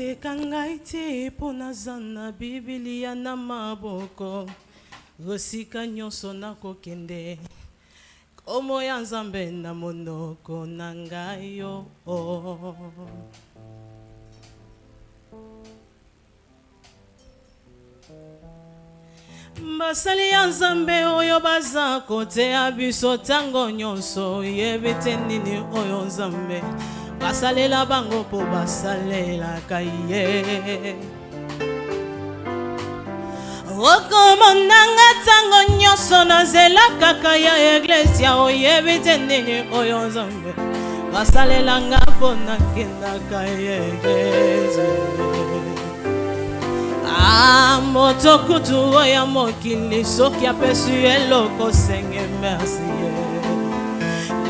Tekangai te ponazana Biblia na maboko Rosika nyonso na kokende Komo ya Nzambe na monoko na ngai yo Basali ya Nzambe oyo baza kotea biso tango nyonso yebite nini oyo Nzambe basalela bango po basalela kaye Okomonanga tango nyonso na zela kaka ya Iglesia oyebite nini oyo Nzambe basalela nga po nakenda kaye Iglesia Moto kutu oya mokili soki apesu eloko senge merci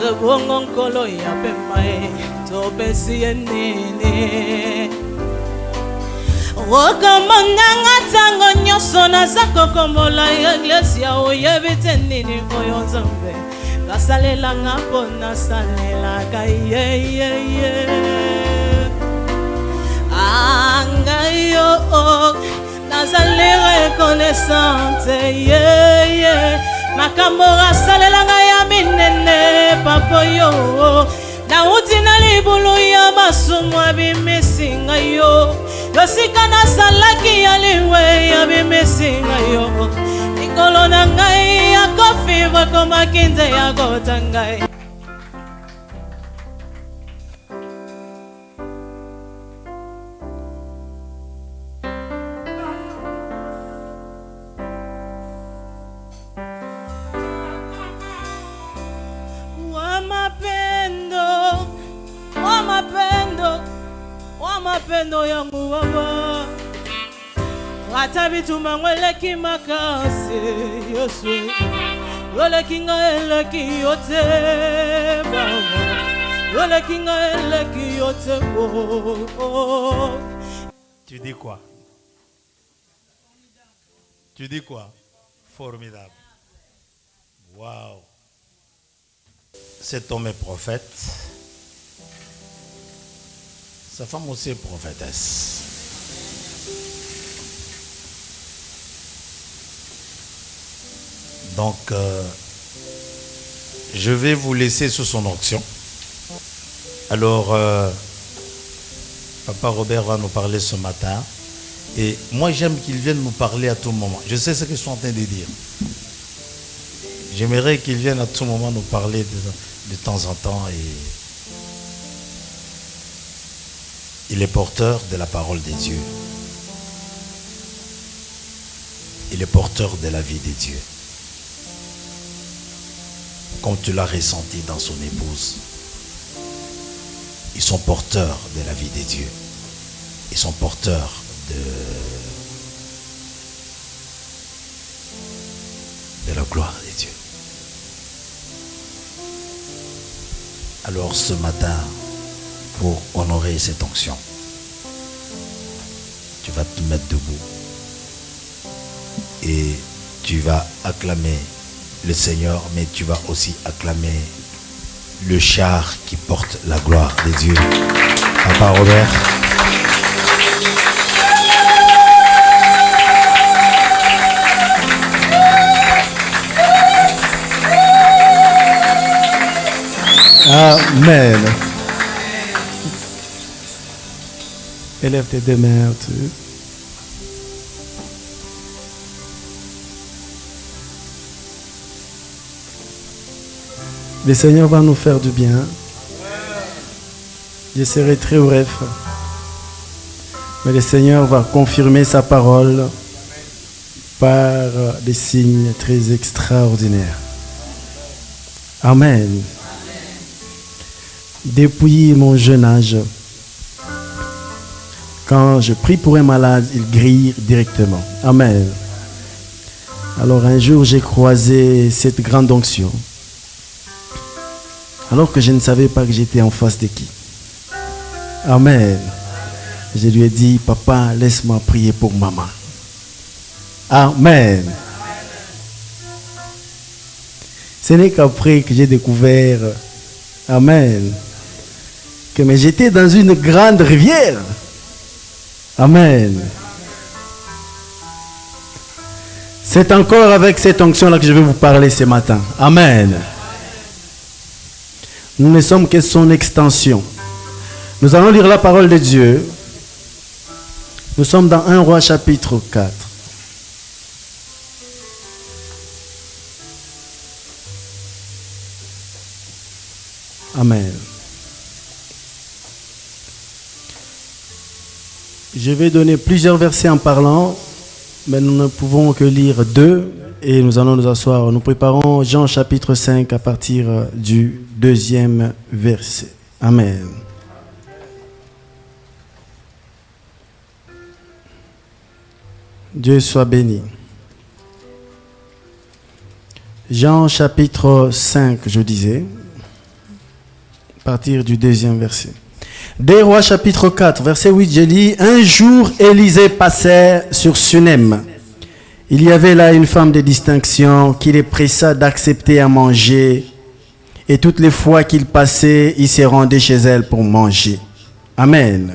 Rebongo nkolo ya pemae topesi nini Wokomonanga tango nyonso naza kokombola Iglesia oyebite nini oyo Nzambe basalela nga po nasalelaka Angayo Nazali reconnaissante Makambo rasalela nga ya minene papa yo Nauti na libulu ya masumu abimesinga yo Yosika na salaki ya liwe ya bimesinga yo Nikolo na ngai ya kofiva koma kinze ya gota ngai Mapendo yangu baba Watabitu mangweleki makasi Yesu Yoleki nga eleki yote baba Yoleki nga eleki yote Tu dis quoi? Tu dis quoi? Formidable. Waouh. Cet homme est prophète. Sa femme aussi est prophétesse. Donc, je vais vous laisser sous son onction. Alors, Papa Robert va nous parler ce matin. Et moi, j'aime qu'il vienne nous parler à tout moment. Je sais ce que je suis en train de dire. J'aimerais qu'il vienne à tout moment nous parler de temps en temps. Et il est porteur de la parole de Dieu. Il est porteur de la vie de Dieu. Comme tu l'as ressenti dans son épouse. Ils sont porteurs de la vie de Dieu. Ils sont porteurs de la gloire de Dieu. Alors ce matin, pour honorer cette onction, tu vas te mettre debout et tu vas acclamer le Seigneur, mais tu vas aussi acclamer le char qui porte la gloire de Dieu. Papa Robert. Amen. Élève tes deux mains au-dessus. Le Seigneur va nous faire du bien. Je serai très bref. Mais le Seigneur va confirmer sa parole par des signes très extraordinaires. Amen. Depuis mon jeune âge, quand je prie pour un malade, il guérit directement. Amen. Alors un jour, j'ai croisé cette grande onction. Alors que je ne savais pas que j'étais en face de qui. Amen. Je lui ai dit, papa, laisse-moi prier pour maman. Amen. Ce n'est qu'après que j'ai découvert, amen, que mais j'étais dans une grande rivière. Amen. C'est encore avec cette onction-là que je vais vous parler ce matin. Amen. Nous ne sommes que son extension. Nous allons lire la parole de Dieu. Nous sommes dans 1 Roi chapitre 4. Amen. Je vais donner plusieurs versets en parlant, mais nous ne pouvons que lire 2 et nous allons nous asseoir. Nous préparons Jean chapitre 5 à partir du 2e verset. Amen. Dieu soit béni. Jean chapitre 5, je disais, à partir du 2e verset. 2 Rois chapitre 4, verset 8, je lis, un jour Élisée passait sur Sunem. Il y avait là une femme de distinction qui les pressa d'accepter à manger. Et toutes les fois qu'il passait, il se rendait chez elle pour manger. Amen.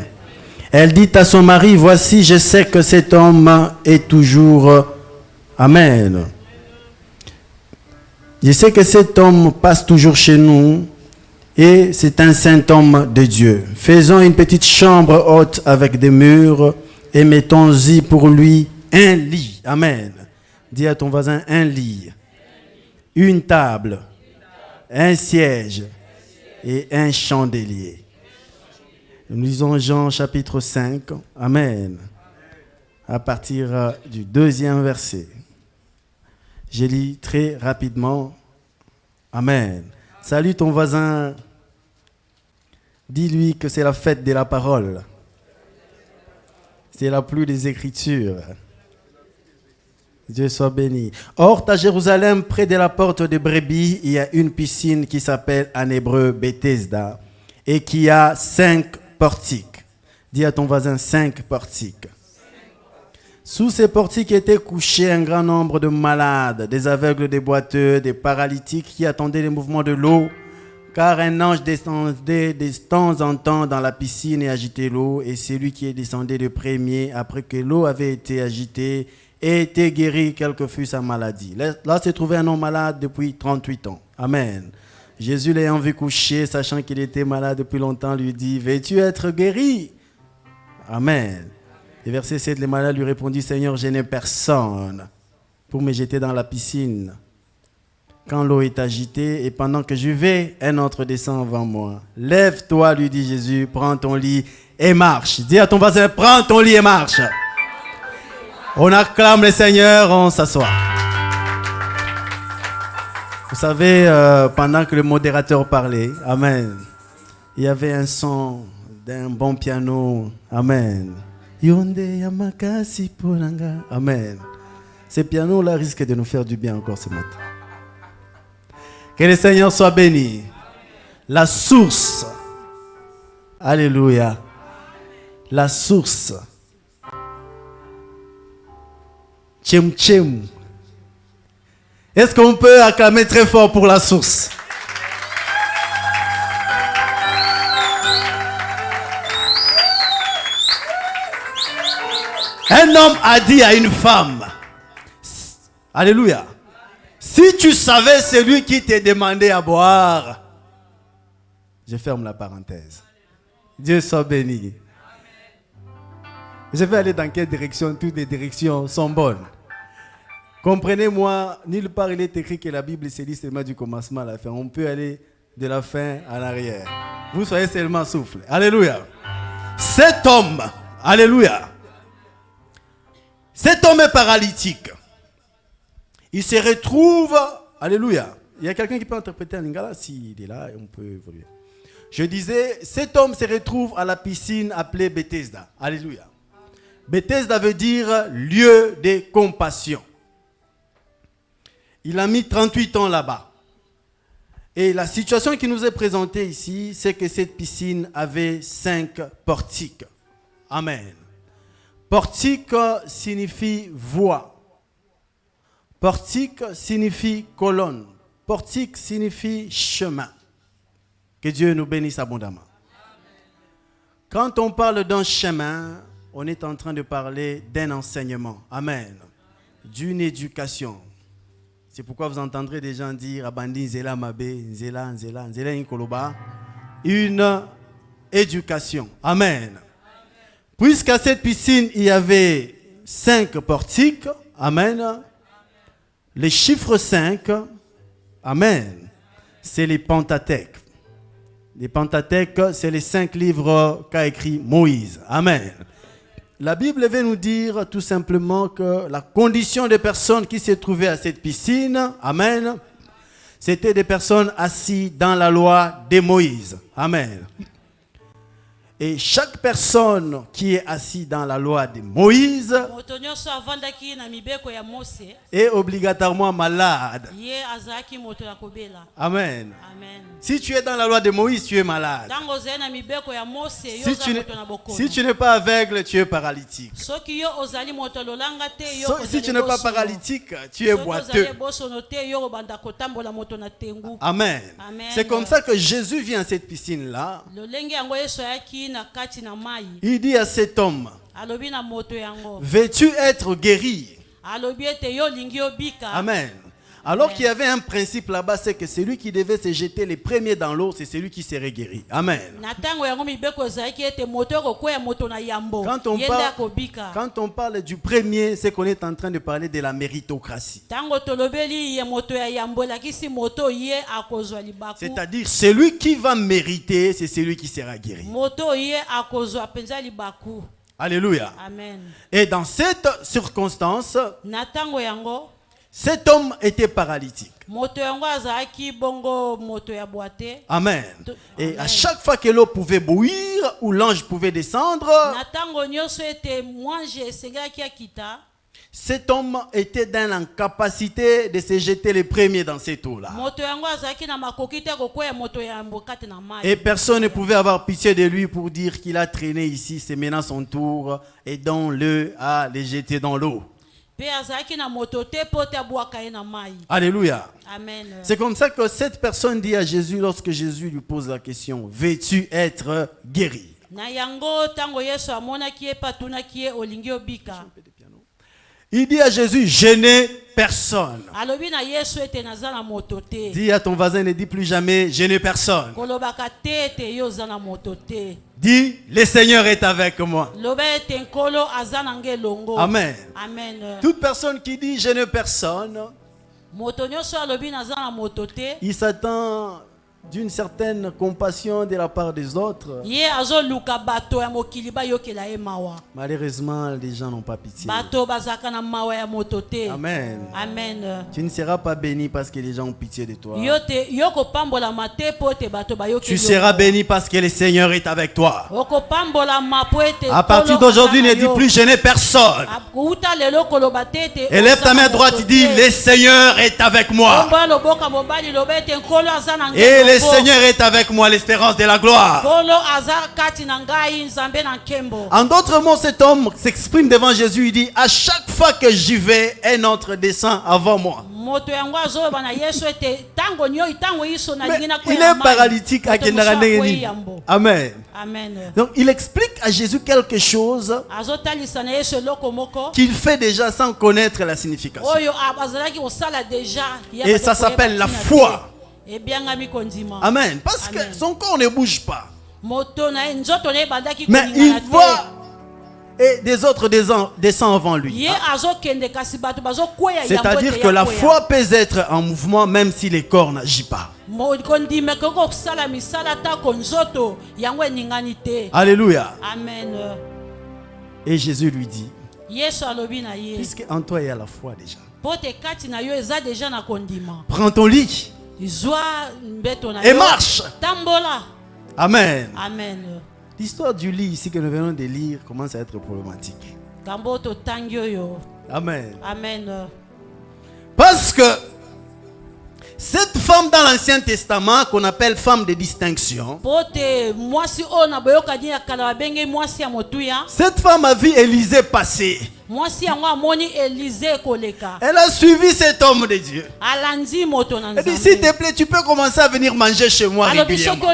Elle dit à son mari, voici, je sais que cet homme est toujours... Amen. Je sais que cet homme passe toujours chez nous et c'est un saint homme de Dieu. Faisons une petite chambre haute avec des murs et mettons-y pour lui un lit. Amen. Dis à ton voisin un lit, une table, un siège et un chandelier. Nous lisons Jean chapitre 5. Amen. À partir du 2e verset. Je lis très rapidement. Amen. Salue ton voisin. Dis-lui que c'est la fête de la parole. C'est la pluie des Écritures. Dieu soit béni. Or, à Jérusalem, près de la porte de Brebis, il y a une piscine qui s'appelle en hébreu Bethesda et qui a 5 portiques. Dis à ton voisin 5 portiques. Sous ces portiques étaient couchés un grand nombre de malades, des aveugles, des boiteux, des paralytiques qui attendaient les mouvements de l'eau, car un ange descendait de temps en temps dans la piscine et agitait l'eau, et celui qui descendait le premier, après que l'eau avait été agitée, était guéri, quelle que fût sa maladie. Là se trouvait un homme malade depuis 38 ans. Amen. Jésus l'ayant vu coucher, sachant qu'il était malade depuis longtemps, lui dit, veux-tu être guéri? Amen. Et verset 7, le malade lui répondit, Seigneur, je n'ai personne pour me jeter dans la piscine. Quand l'eau est agitée et pendant que je vais, un autre descend avant moi. Lève-toi, lui dit Jésus, prends ton lit et marche. Dis à ton voisin, prends ton lit et marche. On acclame le Seigneur, on s'assoit. Vous savez, pendant que le modérateur parlait, Amen, il y avait un son d'un bon piano. Amen. Amen. Ce piano-là risque de nous faire du bien encore ce matin. Que le Seigneur soit béni. La source. Alléluia. La source. Tchem tchem. Est-ce qu'on peut acclamer très fort pour la source? Un homme a dit à une femme, Alléluia, si tu savais celui qui t'a demandé à boire, je ferme la parenthèse. Dieu soit béni. Je vais aller dans quelle direction? Toutes les directions sont bonnes. Comprenez-moi, nulle part il est écrit que la Bible se lit seulement du commencement à la fin. On peut aller de la fin à l'arrière. Vous soyez seulement souffle. Alléluia. Cet homme, alléluia. Cet homme est paralytique. Il se retrouve, alléluia. Il y a quelqu'un qui peut interpréter en lingala, s'il est là, on peut évoluer. Je disais, cet homme se retrouve à la piscine appelée Bethesda. Alléluia. Bethesda veut dire lieu de compassion. Il a mis 38 ans là-bas. Et la situation qui nous est présentée ici, c'est que cette piscine avait 5 portiques. Amen. Portique signifie voie. Portique signifie colonne. Portique signifie chemin. Que Dieu nous bénisse abondamment. Quand on parle d'un chemin, on est en train de parler d'un enseignement. Amen. D'une éducation. C'est pourquoi vous entendrez des gens dire Abandi Nzela Mabe, Nzela Inkoloba. Une éducation. Amen. Puisqu'à cette piscine, il y avait 5 portiques. Amen. Les chiffres 5. Amen. C'est les Pentateuques. Les Pentateuques, c'est les 5 livres qu'a écrit Moïse. Amen. La Bible veut nous dire tout simplement que la condition des personnes qui se trouvaient à cette piscine, amen, c'était des personnes assises dans la loi de Moïse. Amen. Et chaque personne qui est assise dans la loi de Moïse est obligatoirement malade. Amen. Si tu es dans la loi de Moïse, tu es malade. Si tu n'es pas aveugle, tu es paralytique. Si tu n'es pas paralytique, tu es boiteux. Amen. C'est comme ça que Jésus vient à cette piscine-là. Il dit à cet homme, veux-tu être guéri? Amen. Alors qu'il y avait un principe là-bas, c'est que celui qui devait se jeter les premiers dans l'eau, c'est celui qui serait guéri. Amen. Quand on parle du premier, c'est qu'on est en train de parler de la méritocratie. C'est-à-dire, celui qui va mériter, c'est celui qui sera guéri. Alléluia. Amen. Et dans cette circonstance, cet homme était paralytique. Amen. Et à chaque fois que l'eau pouvait bouillir ou l'ange pouvait descendre, cet homme était dans l'incapacité de se jeter les premiers dans cette eau-là. Et personne ne pouvait avoir pitié de lui pour dire qu'il a traîné ici, c'est maintenant son tour, aidons-le à les jeter dans l'eau. Alléluia. Amen. C'est comme ça que cette personne dit à Jésus lorsque Jésus lui pose la question, veux-tu être guéri? Il dit à Jésus, je n'ai personne. Dis à ton voisin, ne dis plus jamais, je n'ai personne. Dis, le Seigneur est avec moi. Amen. Amen. Toute personne qui dit, je n'ai personne, il s'attend d'une certaine compassion de la part des autres. Malheureusement, les gens n'ont pas pitié. Amen. Amen. Tu ne seras pas béni parce que les gens ont pitié de toi. Tu seras béni parce que le Seigneur est avec toi. À partir d'aujourd'hui, ne dis plus je n'ai personne. Et lève ta main droite, dis le Seigneur est avec moi. Et le Seigneur est avec moi, l'espérance de la gloire. En d'autres mots, cet homme s'exprime devant Jésus. Il dit, à chaque fois que j'y vais, un autre descend avant moi. Mais il est paralytique. Amen. Amen. Donc il explique à Jésus quelque chose qu'il fait déjà sans connaître la signification. Et ça s'appelle la foi. Amen. Parce que son corps ne bouge pas. Mais il voit et des autres descendent avant lui. C'est-à-dire que la foi peut être en mouvement même si les corps n'agissent pas. Alléluia. Amen. Et Jésus lui dit, puisque en toi il y a la foi déjà, prends ton lit et marche. Amen. Amen. L'histoire du lit ici que nous venons de lire commence à être problématique. Amen. Amen. Parce que Cette femme dans l'Ancien Testament qu'on appelle femme de distinction, cette femme a vu Élisée passer. Elle a suivi cet homme de Dieu. Elle dit, s'il te plaît, tu peux commencer à venir manger chez moi régulièrement.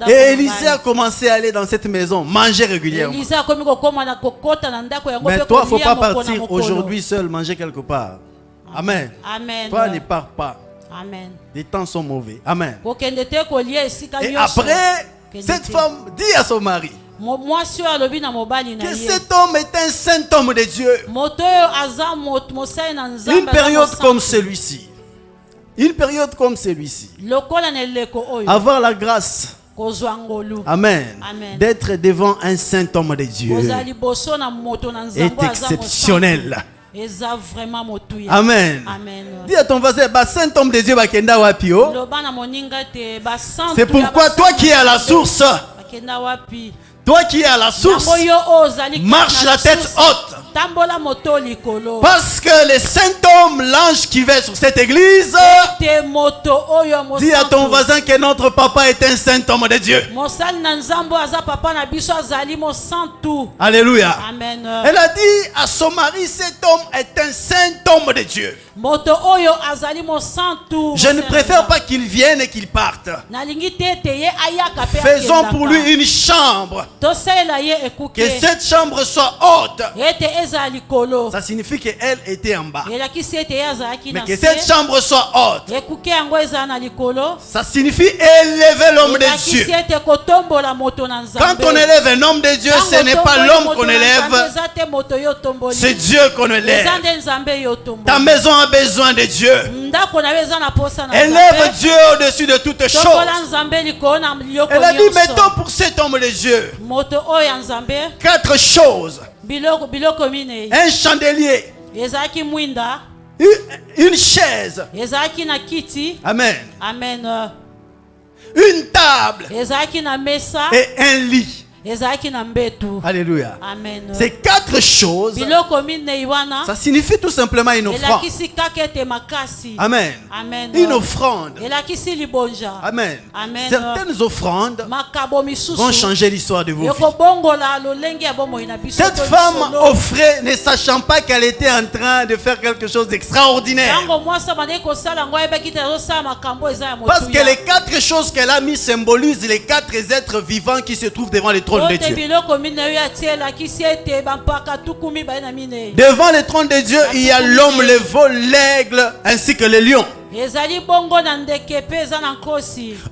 Et Élisée a commencé à aller dans cette maison, manger régulièrement. Mais toi, il ne faut pas partir aujourd'hui seul, manger quelque part. Amen. Amen. Toi, ne pars pas. Amen. Les temps sont mauvais. Amen. Et après, cette femme dit à son mari que cet homme est un saint homme de Dieu. Une période comme celui-ci. Une période comme celui-ci. Avoir la grâce. Amen. D'être devant un saint homme de Dieu est exceptionnel. Amen. Dis à ton voisin, saint homme de Dieu, c'est pourquoi toi qui es à la source, toi qui es à la source, marche la tête haute. Parce que le saint homme, l'ange qui va sur cette église, dis à ton voisin que notre papa est un saint homme de Dieu. Alléluia. Amen. Elle a dit à son mari, cet homme est un saint homme de Dieu. Je ne préfère pas qu'il vienne et qu'il parte. Faisons pour lui une chambre. Que cette chambre soit haute. Ça signifie qu'elle était en bas. Mais que cette chambre soit haute. Ça signifie élever l'homme de Dieu. Quand on élève un homme de Dieu, ce n'est pas l'homme qu'on élève, c'est Dieu qu'on élève. Ta maison a besoin de Dieu. Élève Dieu au-dessus de toutes choses. Elle a dit, mettons pour cet homme de Dieu 4 choses. Un chandelier, une chaise, amen, une table et un lit. Alléluia. Amen. Ces 4 choses, ça signifie tout simplement une offrande. Amen. Amen. Une offrande. Amen. Amen. Certaines offrandes vont changer l'histoire de vos vies. Cette femme offrait, ne sachant pas qu'elle était en train de faire quelque chose d'extraordinaire. Parce que les 4 choses qu'elle a mis symbolisent les 4 êtres vivants qui se trouvent devant le trône de Dieu. Devant le trône de Dieu, il y a l'homme, le vol, l'aigle ainsi que le lion.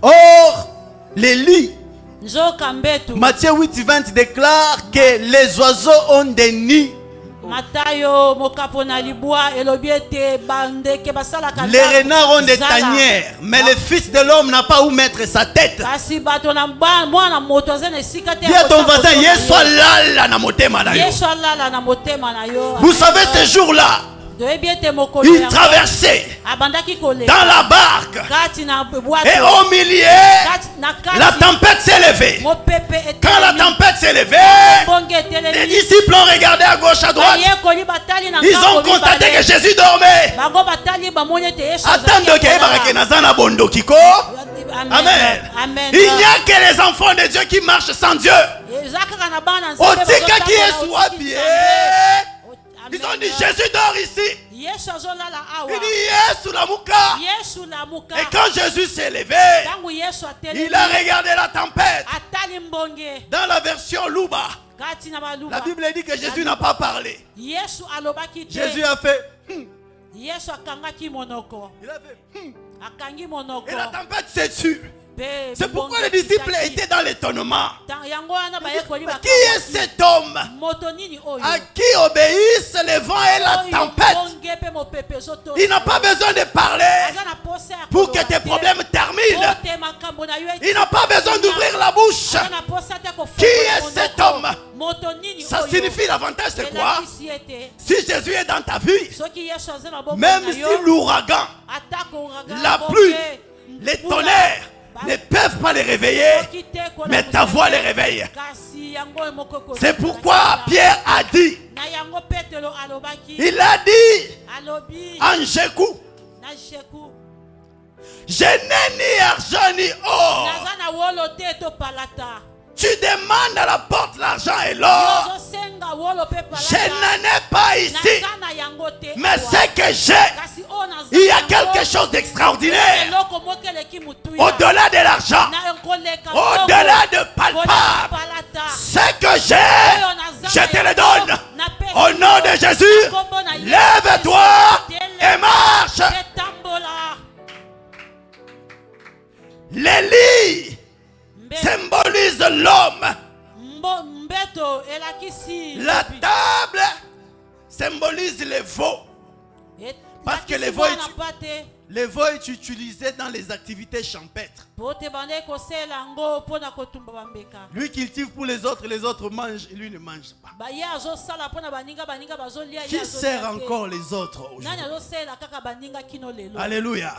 Or, les lits, Matthieu 8:20 déclare que les oiseaux ont des nids. Les renards ont des tanières, mais le Fils de l'homme n'a pas où mettre sa tête. Dis à ton voisin, vous savez, ce jour-là, il traversait dans la barque et au milieu, la tempête s'est levée. Quand la tempête s'est levée, les disciples ont regardé à gauche, à droite. Ils ont constaté que Jésus dormait. Amen. Il n'y a que les enfants de Dieu qui marchent sans Dieu. Otika qui est soit bien. Ils ont dit, Jésus dort ici. Il dit, Yesu Lamuka. Et quand Jésus s'est levé, il a regardé la tempête. Dans la version Luba, la Bible dit que Jésus n'a pas parlé. Jésus a fait. Il a fait. Et la tempête s'est tue. C'est pourquoi les disciples étaient dans l'étonnement. Qui est cet homme à qui obéissent les vents et la tempête? Il n'a pas besoin de parler pour que tes problèmes terminent. Il n'a pas besoin d'ouvrir la bouche. Qui est cet homme? Ça signifie l'avantage, c'est quoi? Si Jésus est dans ta vie, même si l'ouragan, la pluie, les tonnerres ne peuvent pas les réveiller, mais ta voix les réveille. C'est pourquoi Pierre a dit, il a dit, Angekou, na sheku Je n'ai ni argent ni or. naza na wolo te to palata Tu demandes à la porte l'argent et l'or. yozosenga wolo pe palata Je n'en ai pas ici. naza na yango te Mais awa. ce que j'ai, Kasi oyo naza il y a yango, quelque chose d'extraordinaire. eloko moko eleki mutuya. Au-delà de l'argent, Na ekoleka au-delà de koleka palpable, palata. ce que j'ai, je te le donne. Au nom de Jésus, lève-toi et marche. etambola Les lits symbolisent l'homme. mbeto elakisi La table symbolise les veaux. Parce que les veaux est utilisé dans les activités champêtres. Lui cultive pour les autres mangent et lui ne mange pas. Qui sert encore les autres aujourd'hui? Alléluia.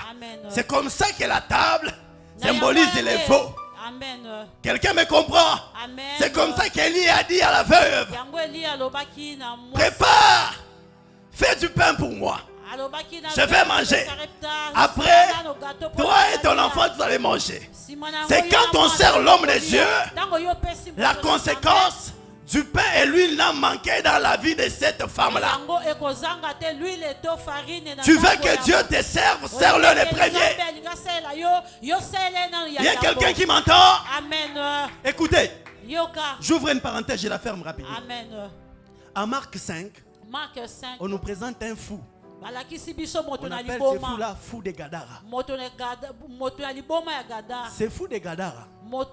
C'est comme ça que la table symbolise les veaux. Amen. Quelqu'un me comprend? Amen. C'est comme ça qu'Élie a dit à la veuve, prépare, fais du pain pour moi. Je vais manger. Après, toi et ton enfant, vous allez manger. C'est quand on sert l'homme des yeux, la conséquence du pain et l'huile n'a manqué dans la vie de cette femme-là. Tu veux que Dieu te serve, serre-le les premiers. Il y a quelqu'un qui m'entend? Amen. Écoutez, Yoka. j'ouvre une parenthèse, je la ferme rapidement. Amen. En Marc 5, Marc 5. on nous présente un fou. On appelle ce fou-là fou de Gadara. C'est fou de Gadara. Au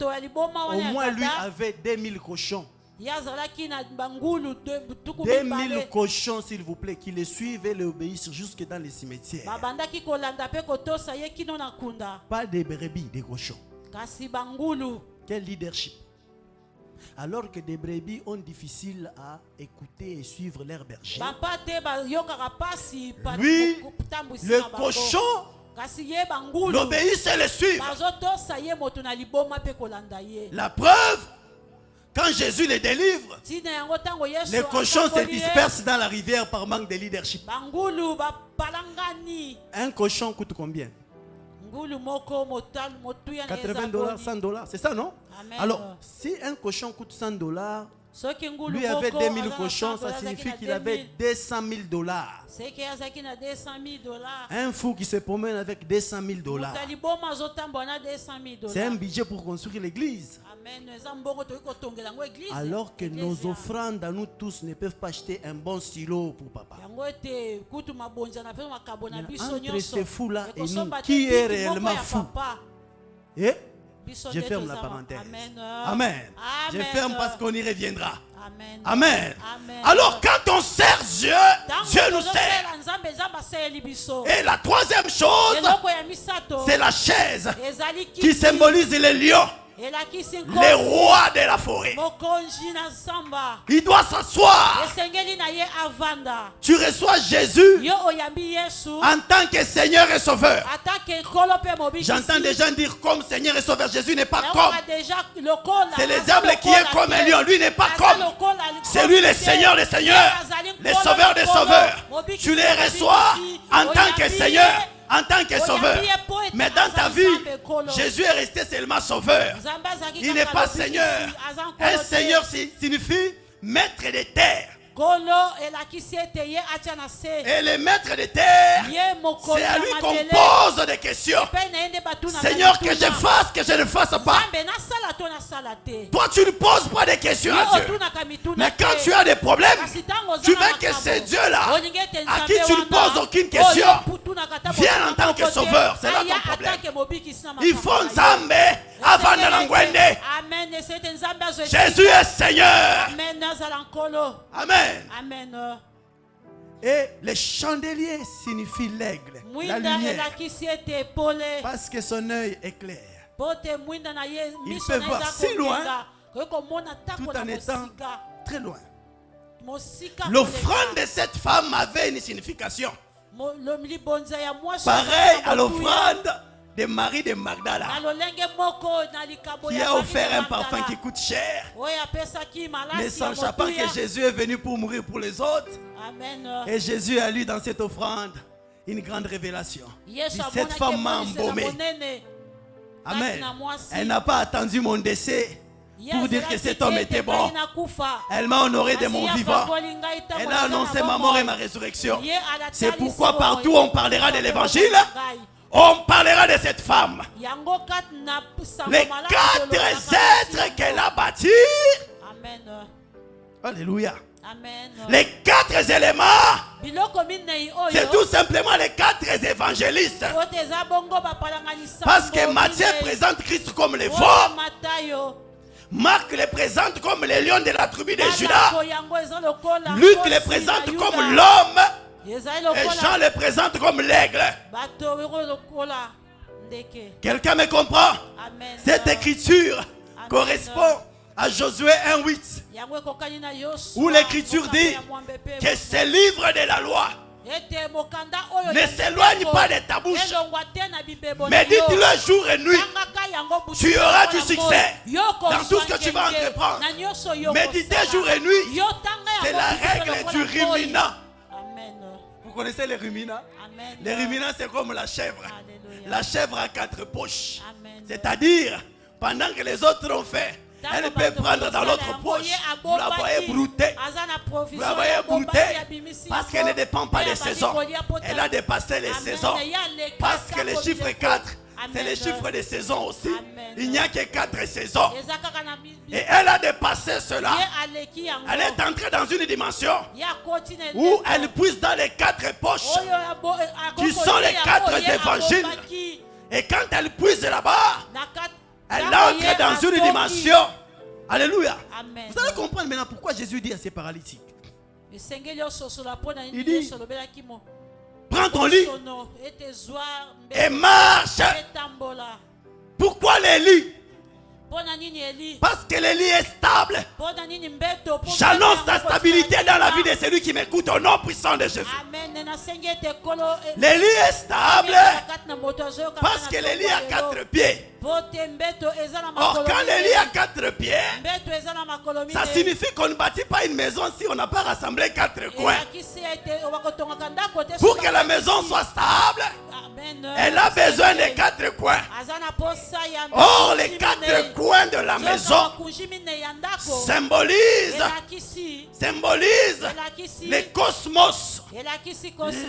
moins lui avait 2000 cochons. 2000 cochons, s'il vous plaît, qui le suivent et l'obéissent jusque dans les cimetières. Pas des brebis, des cochons. Quel leadership. Alors que des brebis ont difficile à écouter et suivre leur berger. Lui, le cochon, l'obéissent et le suivent. La preuve, quand Jésus les délivre, les cochons se dispersent dans la rivière par manque de leadership. Un cochon coûte combien? 80 $, 100 $, c'est ça, non? Amen. Alors, si un cochon coûte 100 $, lui avait 2000 cochons, ça signifie qu'il avait 200 000 $. Un fou qui se promène avec 200 000 $. C'est un budget pour construire l'église. Alors que nos offrandes à nous tous ne peuvent pas acheter un bon stylo pour papa. Entre ces fous-là et nous, qui est réellement fou? Et je ferme la parenthèse. Amen. Je ferme parce qu'on y reviendra. Amen. Alors quand on sert Dieu, Dieu nous sert. Et la troisième chose, c'est la chaise qui symbolise les lions, les rois de la forêt. Il doit s'asseoir. Tu reçois Jésus en tant que Seigneur et Sauveur. J'entends des gens dire comme Seigneur et Sauveur. Jésus n'est pas comme. C'est les diables qui est comme un lion. Lui n'est pas comme. C'est lui le Seigneur des Seigneurs, le Sauveur des Sauveurs. Tu les reçois en tant que Seigneur, en tant que Sauveur. Mais dans ta vie, Jésus est resté seulement Sauveur. Il n'est pas Seigneur. Un Seigneur signifie maître des terres. Et le maître de terre, c'est à lui qu'on pose des questions. Seigneur, que je fasse, que je ne fasse pas. Toi, tu ne poses pas des questions à Dieu. Mais quand tu as des problèmes, tu veux que ce Dieu-là, à qui tu ne poses aucune question, vienne en tant que sauveur. C'est là ton problème. Il faut Nzambe avant de l'angwende. Jésus est Seigneur. Amen. Amen. Et le chandelier signifie l'aigle, la lumière, parce que son œil est clair. Il peut voir si loin, tout en étant très loin. L'offrande de cette femme avait une signification. Pareil à l'offrande de Marie de Magdala, qui a offert un parfum qui coûte cher, ne sachant pas que Jésus est venu pour mourir pour les autres. Et Jésus a lu dans cette offrande, une grande révélation. Yesu Cette femme m'a embaumé. Amen. Elle n'a pas attendu mon décès pour dire que cet homme était bon. Elle m'a honoré de mon vivant. Elle a annoncé ma mort et ma résurrection. C'est pourquoi partout on parlera de l'évangile. On parlera de cette femme. Les 4 êtres qu'elle a bâtis. Amen. Alléluia. Amen. Les 4 éléments, c'est tout simplement les 4 évangélistes. Parce que Matthieu présente Christ comme le veau. Marc le présente comme le lion de la tribu de Judas. Luc le présente comme l'homme. Et Jean le présente comme l'aigle. Quelqu'un me comprend? Cette écriture correspond à Josué 1:8, où l'écriture dit que ce livre de la loi ne s'éloigne pas de ta bouche. Médite-le jour et nuit. Tu auras du succès dans tout ce que tu vas entreprendre. Méditer jour et nuit, c'est la règle du ruminant. Vous connaissez les ruminants? Les ruminants, c'est comme la chèvre. La chèvre a 4 poches. C'est-à-dire, pendant que les autres ont fait, elle peut prendre dans l'autre poche. Vous la voyez brouter. Vous la voyez brouter parce qu'elle ne dépend pas des saisons. Elle a dépassé les saisons. Parce que le chiffre 4, c'est le chiffre des saisons aussi. Il n'y a que 4 saisons. Et elle a dépassé cela. Elle est entrée dans une dimension où elle puise dans les 4 poches qui sont les 4 évangiles. Et quand elle puise là-bas, elle entre dans une dimension. Alléluia. Amen. Vous allez comprendre maintenant pourquoi Jésus dit à ces paralytiques. Il dit, prends ton lit et marche. Pourquoi les lits? Parce que le lit est stable. J'annonce la stabilité dans la vie de celui qui m'écoute au nom puissant de Jésus. Le lit est stable parce que le lit a 4 pieds. Or, quand le lit a 4 pieds, ça signifie qu'on ne bâtit pas une maison si on n'a pas rassemblé 4 coins. Pour que la maison soit stable, elle a besoin de 4 coins. Or, les 4 coins de la maison symbolisent le cosmos,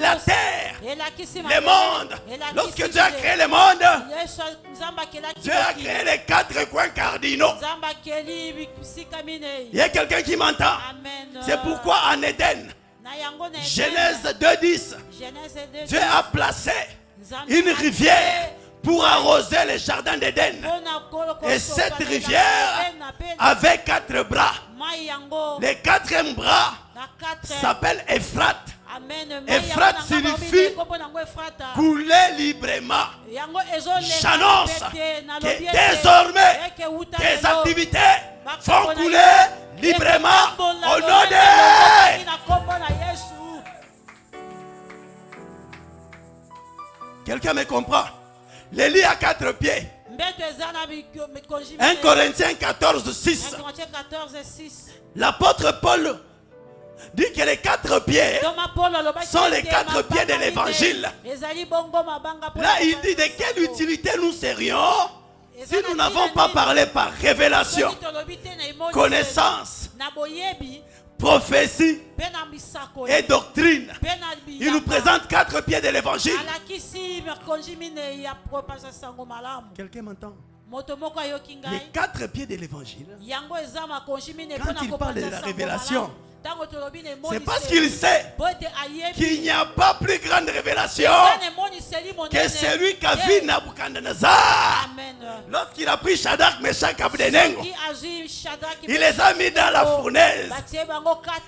la terre, le monde. Lorsque Dieu a créé le monde, Dieu a créé les 4 coins cardinaux. Il y a quelqu'un qui m'entend? C'est pourquoi en Éden, Genèse 2:10, Dieu a placé une rivière pour arroser le jardin d'Éden. Et cette rivière avait 4 bras. Le 4e bras s'appelle Euphrate. Euphrate signifie couler librement. J'annonce que désormais tes activités vont couler librement au nom de... Quelqu'un me comprend? Le lit a 4 pieds. 1 Corinthiens 14:6. L'apôtre Paul dit que les 4 pieds sont les 4 pieds de l'évangile. Là, il dit de quelle utilité nous serions si nous n'avons pas parlé par révélation, connaissance, prophétie et doctrine. Il nous présente 4 pieds de l'évangile. Quelqu'un m'entend? Les 4 pieds de l'évangile, quand il parle de la révélation, c'est parce qu'il sait qu'il n'y a pas plus grande révélation que celui qu'a vu Nabucodonosor. Lorsqu'il a pris Shadrach, Meshach, Abednego, il les a mis dans la fournaise.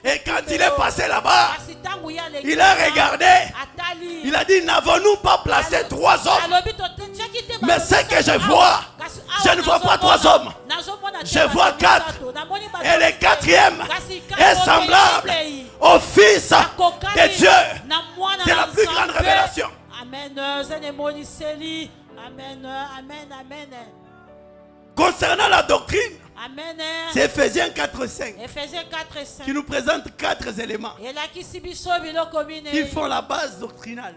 Et quand il est passé là-bas, il a regardé. Il a dit, n'avons-nous pas placé 3 hommes? Mais ce que je vois, je ne vois pas 3 hommes. Je vois 4. Et le 4e est semblable au Fils de Dieu. C'est la plus grande révélation. Amen. Amen. Amen. Amen. Concernant la doctrine, Amen. c'est Ephésiens 4:5 Ephésiens 4 et 5. qui nous présente 4 éléments qui font la base doctrinale.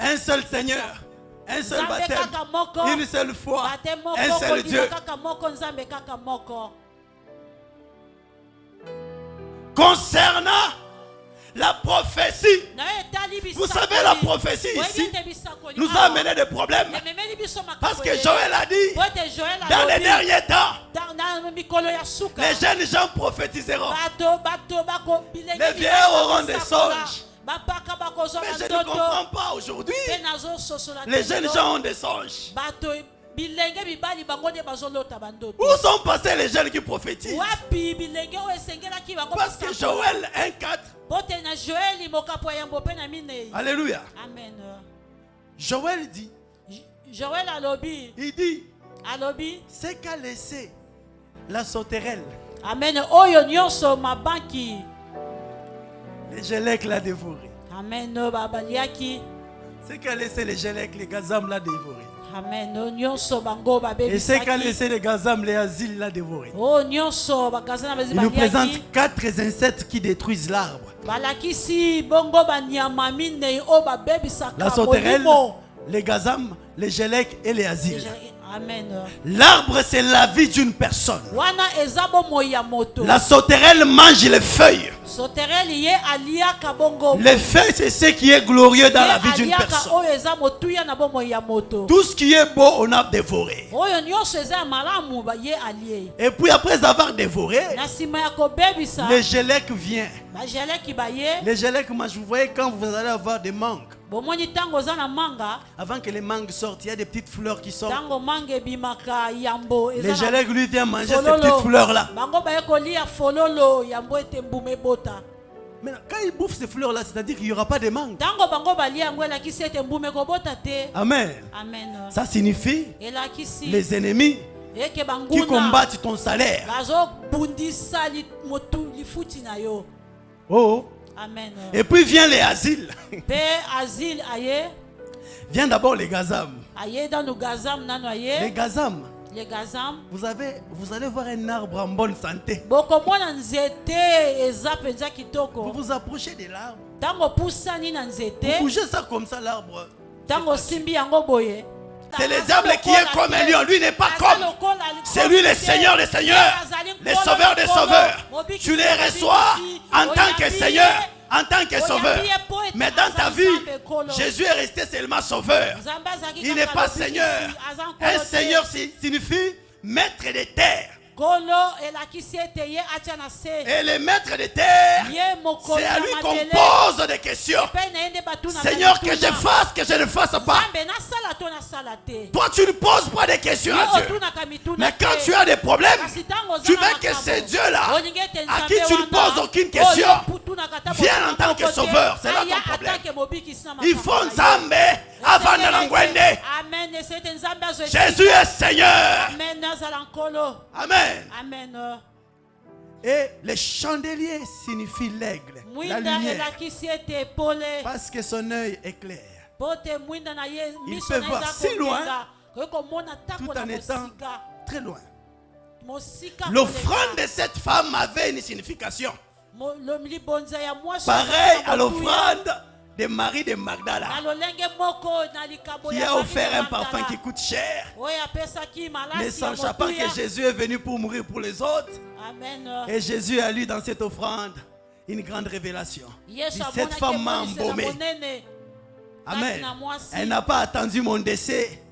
Un seul Seigneur, un seul baptême, une seule foi, un seul Dieu. Concernant la prophétie, vous savez, la prophétie ici nous a amené des problèmes. Parce que Joël a dit, dans les derniers temps, les jeunes gens prophétiseront. Les vieillards auront des songes. Mais je ne comprends pas aujourd'hui. Les jeunes gens ont des songes. Où sont passés les jeunes qui prophétisent? Parce que Joël 1:4. Alléluia. Amen. Joël dit, Joël alobi. il dit, Alobi. c'est qu'a laissé la sauterelle. Amen. Oyo nyonso mabanki. Les Gélèques l'a dévoré. Amen. Babaliaki. C'est qu'a laissé les Gélèques, les Gazam l'a dévoré. Amen. Nyonso bango babebi. Et c'est qu'a laissé les Gazam, les Asiles l'a dévoré. Oh nyonso bagazana bazi. Il nous présente 4 insectes qui détruisent l'arbre. Balakisi bongo banyama mine o babebi saka. La sauterelle, les Gazam, les Gélèques et les Asiles. Amen. L'arbre, c'est la vie d'une personne. Wana ezabo moya moto. La sauterelle mange les feuilles. Sauterelle ye alia kabongo. Les feuilles, c'est ce qui est glorieux dans la vie d'une personne. O ezamo tuya na bo moya moto. Tout ce qui est beau, on a dévoré. Oyo nyonso eza malamu ba ye alie. Et puis après avoir dévoré, Na sima ya kobebisa. les Gélèques viennent. Ba geleki ba ye. Les Gélèques, vous voyez, quand vous allez avoir des mangues, Bomoni tango za na manga. avant que les mangues sortent, il y a des petites fleurs qui sortent. Tango mange bimaka yambo. Les Gélèques lui viennent manger ces petites fleurs-là. Bango ba ye kolia fololo yambo ete mbume bota. Mais quand ils bouffent ces fleurs-là, c'est-à-dire qu'il n'y aura pas de mangue. Tango bango balia yango elakisi ete mbume kobota te. Amen. Amen. Ça signifie Elakisi. les ennemis Eke qui banguna. combattent ton salaire. Bazo bundisa li motu li futi na yo. Oh. Amen. Et puis vient les asiles. Pe asile aye. Vient d'abord les Gazam. Aye dans le gazam nano Les aye. Gazam, Les gazam. vous allez voir un arbre en bonne santé. Boko mwana nzete eza penza Vous kitoko. vous approchez de l'arbre. Tango pusani na Vous nzete. bougez ça comme ça, l'arbre. Tango simbi yango boye. C'est les arbres qui est comme un lion. Lui n'est pas comme. C'est lui le Seigneur des Seigneurs, le Sauveur des Sauveurs. Tu les reçois en tant que Seigneur, en tant que Sauveur. Mais dans ta vie, Jésus est resté seulement Sauveur. Il n'est pas Seigneur. Un Seigneur signifie maître des terres. Et le maître de terre, c'est à lui qu'on pose des questions. Seigneur, que je fasse, que je ne fasse pas. Toi, tu ne poses pas des questions à Dieu. Mais quand tu as des problèmes, tu veux que ce Dieu-là, à qui tu ne poses aucune question, vienne en tant que sauveur. C'est là ton problème. Il faut Nzambe avant de l'angwende. Jésus est Seigneur. Amen. Amen. Et les chandeliers signifient l'aigle, la lumière. Parce que son œil est clair. Il peut voir si loin, tout en étant très loin. L'offrande de cette femme avait une signification. Pareil à l'offrande de Marie de Magdala, qui a offert un parfum qui coûte cher, ne sachant pas que Jésus est venu pour mourir pour les autres. Et Jésus a lu dans cette offrande une grande révélation. Cette femme m'a embaumé. Amen. Elle n'a pas attendu mon décès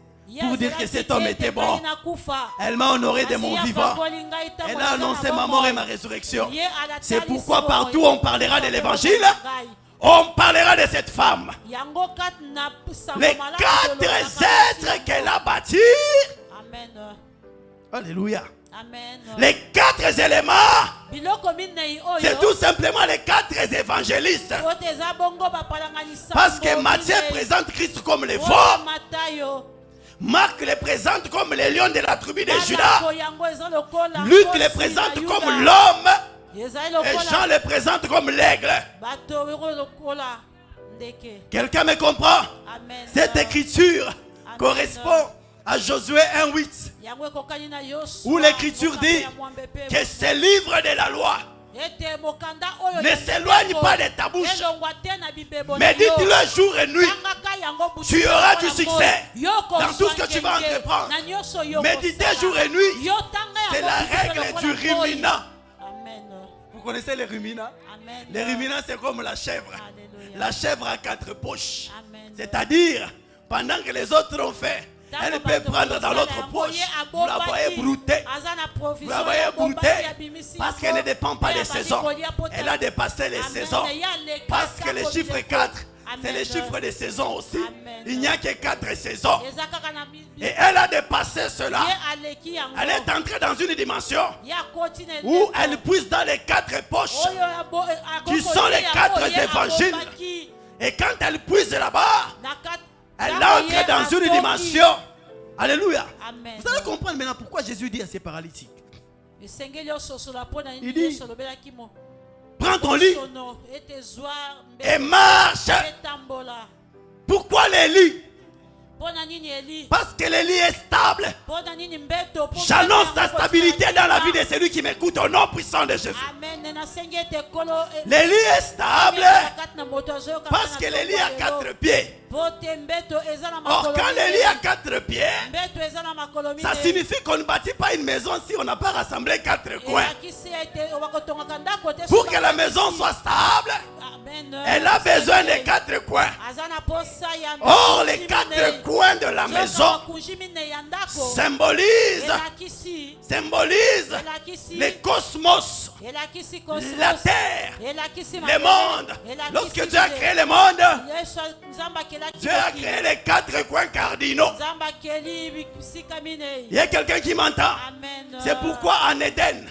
pour dire que cet homme était bon. Elle m'a honoré de mon vivant. Elle a annoncé ma mort et ma résurrection. C'est pourquoi partout on parlera de l'évangile. On parlera de cette femme. Les 4 êtres qu'elle a bâtis. Alléluia. Les 4 éléments, c'est tout simplement les 4 évangélistes. Parce que Matthieu présente Christ comme les veaux. Marc les présente comme les lions de la tribu de Judas. Luc les présente comme l'homme. Et Jean les présente comme l'aigle. Quelqu'un me comprend? Cette écriture correspond à Josué 1:8, où l'Écriture dit que ce livre de la loi ne s'éloigne pas de ta bouche, mais dites-le jour et nuit. Tu auras du succès dans tout ce que tu vas entreprendre. Méditer jour et nuit, c'est la règle du ruminant. Vous connaissez les ruminants? Les ruminants, c'est comme la chèvre. La chèvre a 4 poches. C'est-à-dire, pendant que les autres ont fait, elle peut prendre dans l'autre poche. Vous la voyez brouter. Vous la voyez brouter parce qu'elle ne dépend pas des saisons. Elle a dépassé les saisons. Parce que le chiffre 4, c'est le chiffre des saisons aussi. Il n'y a que 4 saisons. Et elle a dépassé cela. Elle est entrée dans une dimension où elle puise dans les 4 poches qui sont les 4 évangiles. Et quand elle puise là-bas, elle entre dans une dimension. Alléluia. Vous allez comprendre maintenant pourquoi Jésus dit à ces paralytiques. Il dit, prends ton lit et marche. Pourquoi les lits? Parce que le lit est stable. J'annonce la stabilité dans la vie de celui qui m'écoute au nom puissant de Jésus. Le lit est stable parce que le lit a 4 pieds. Or, quand le lit a 4 pieds, ça signifie qu'on ne bâtit pas une maison si on n'a pas rassemblé 4 coins. Pour que la maison soit stable, elle a besoin des 4 coins. Or, les 4 coins de la maison symbolisent le cosmos, la terre, le monde. Lorsque Dieu a créé le monde, Dieu a créé les 4 coins cardinaux. Il y a quelqu'un qui m'entend? C'est pourquoi en Éden,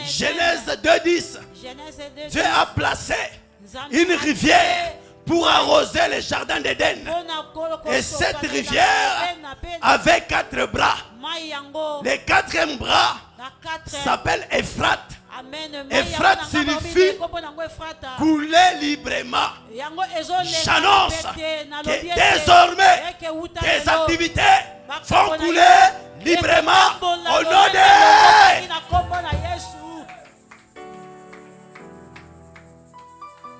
Genèse 2:10, Dieu a placé une rivière pour arroser le jardin d'Éden. Et cette rivière avait 4 bras. Le 4e bras s'appelle Euphrate. Euphrate signifie couler librement. J'annonce que désormais tes activités vont couler librement au nom de...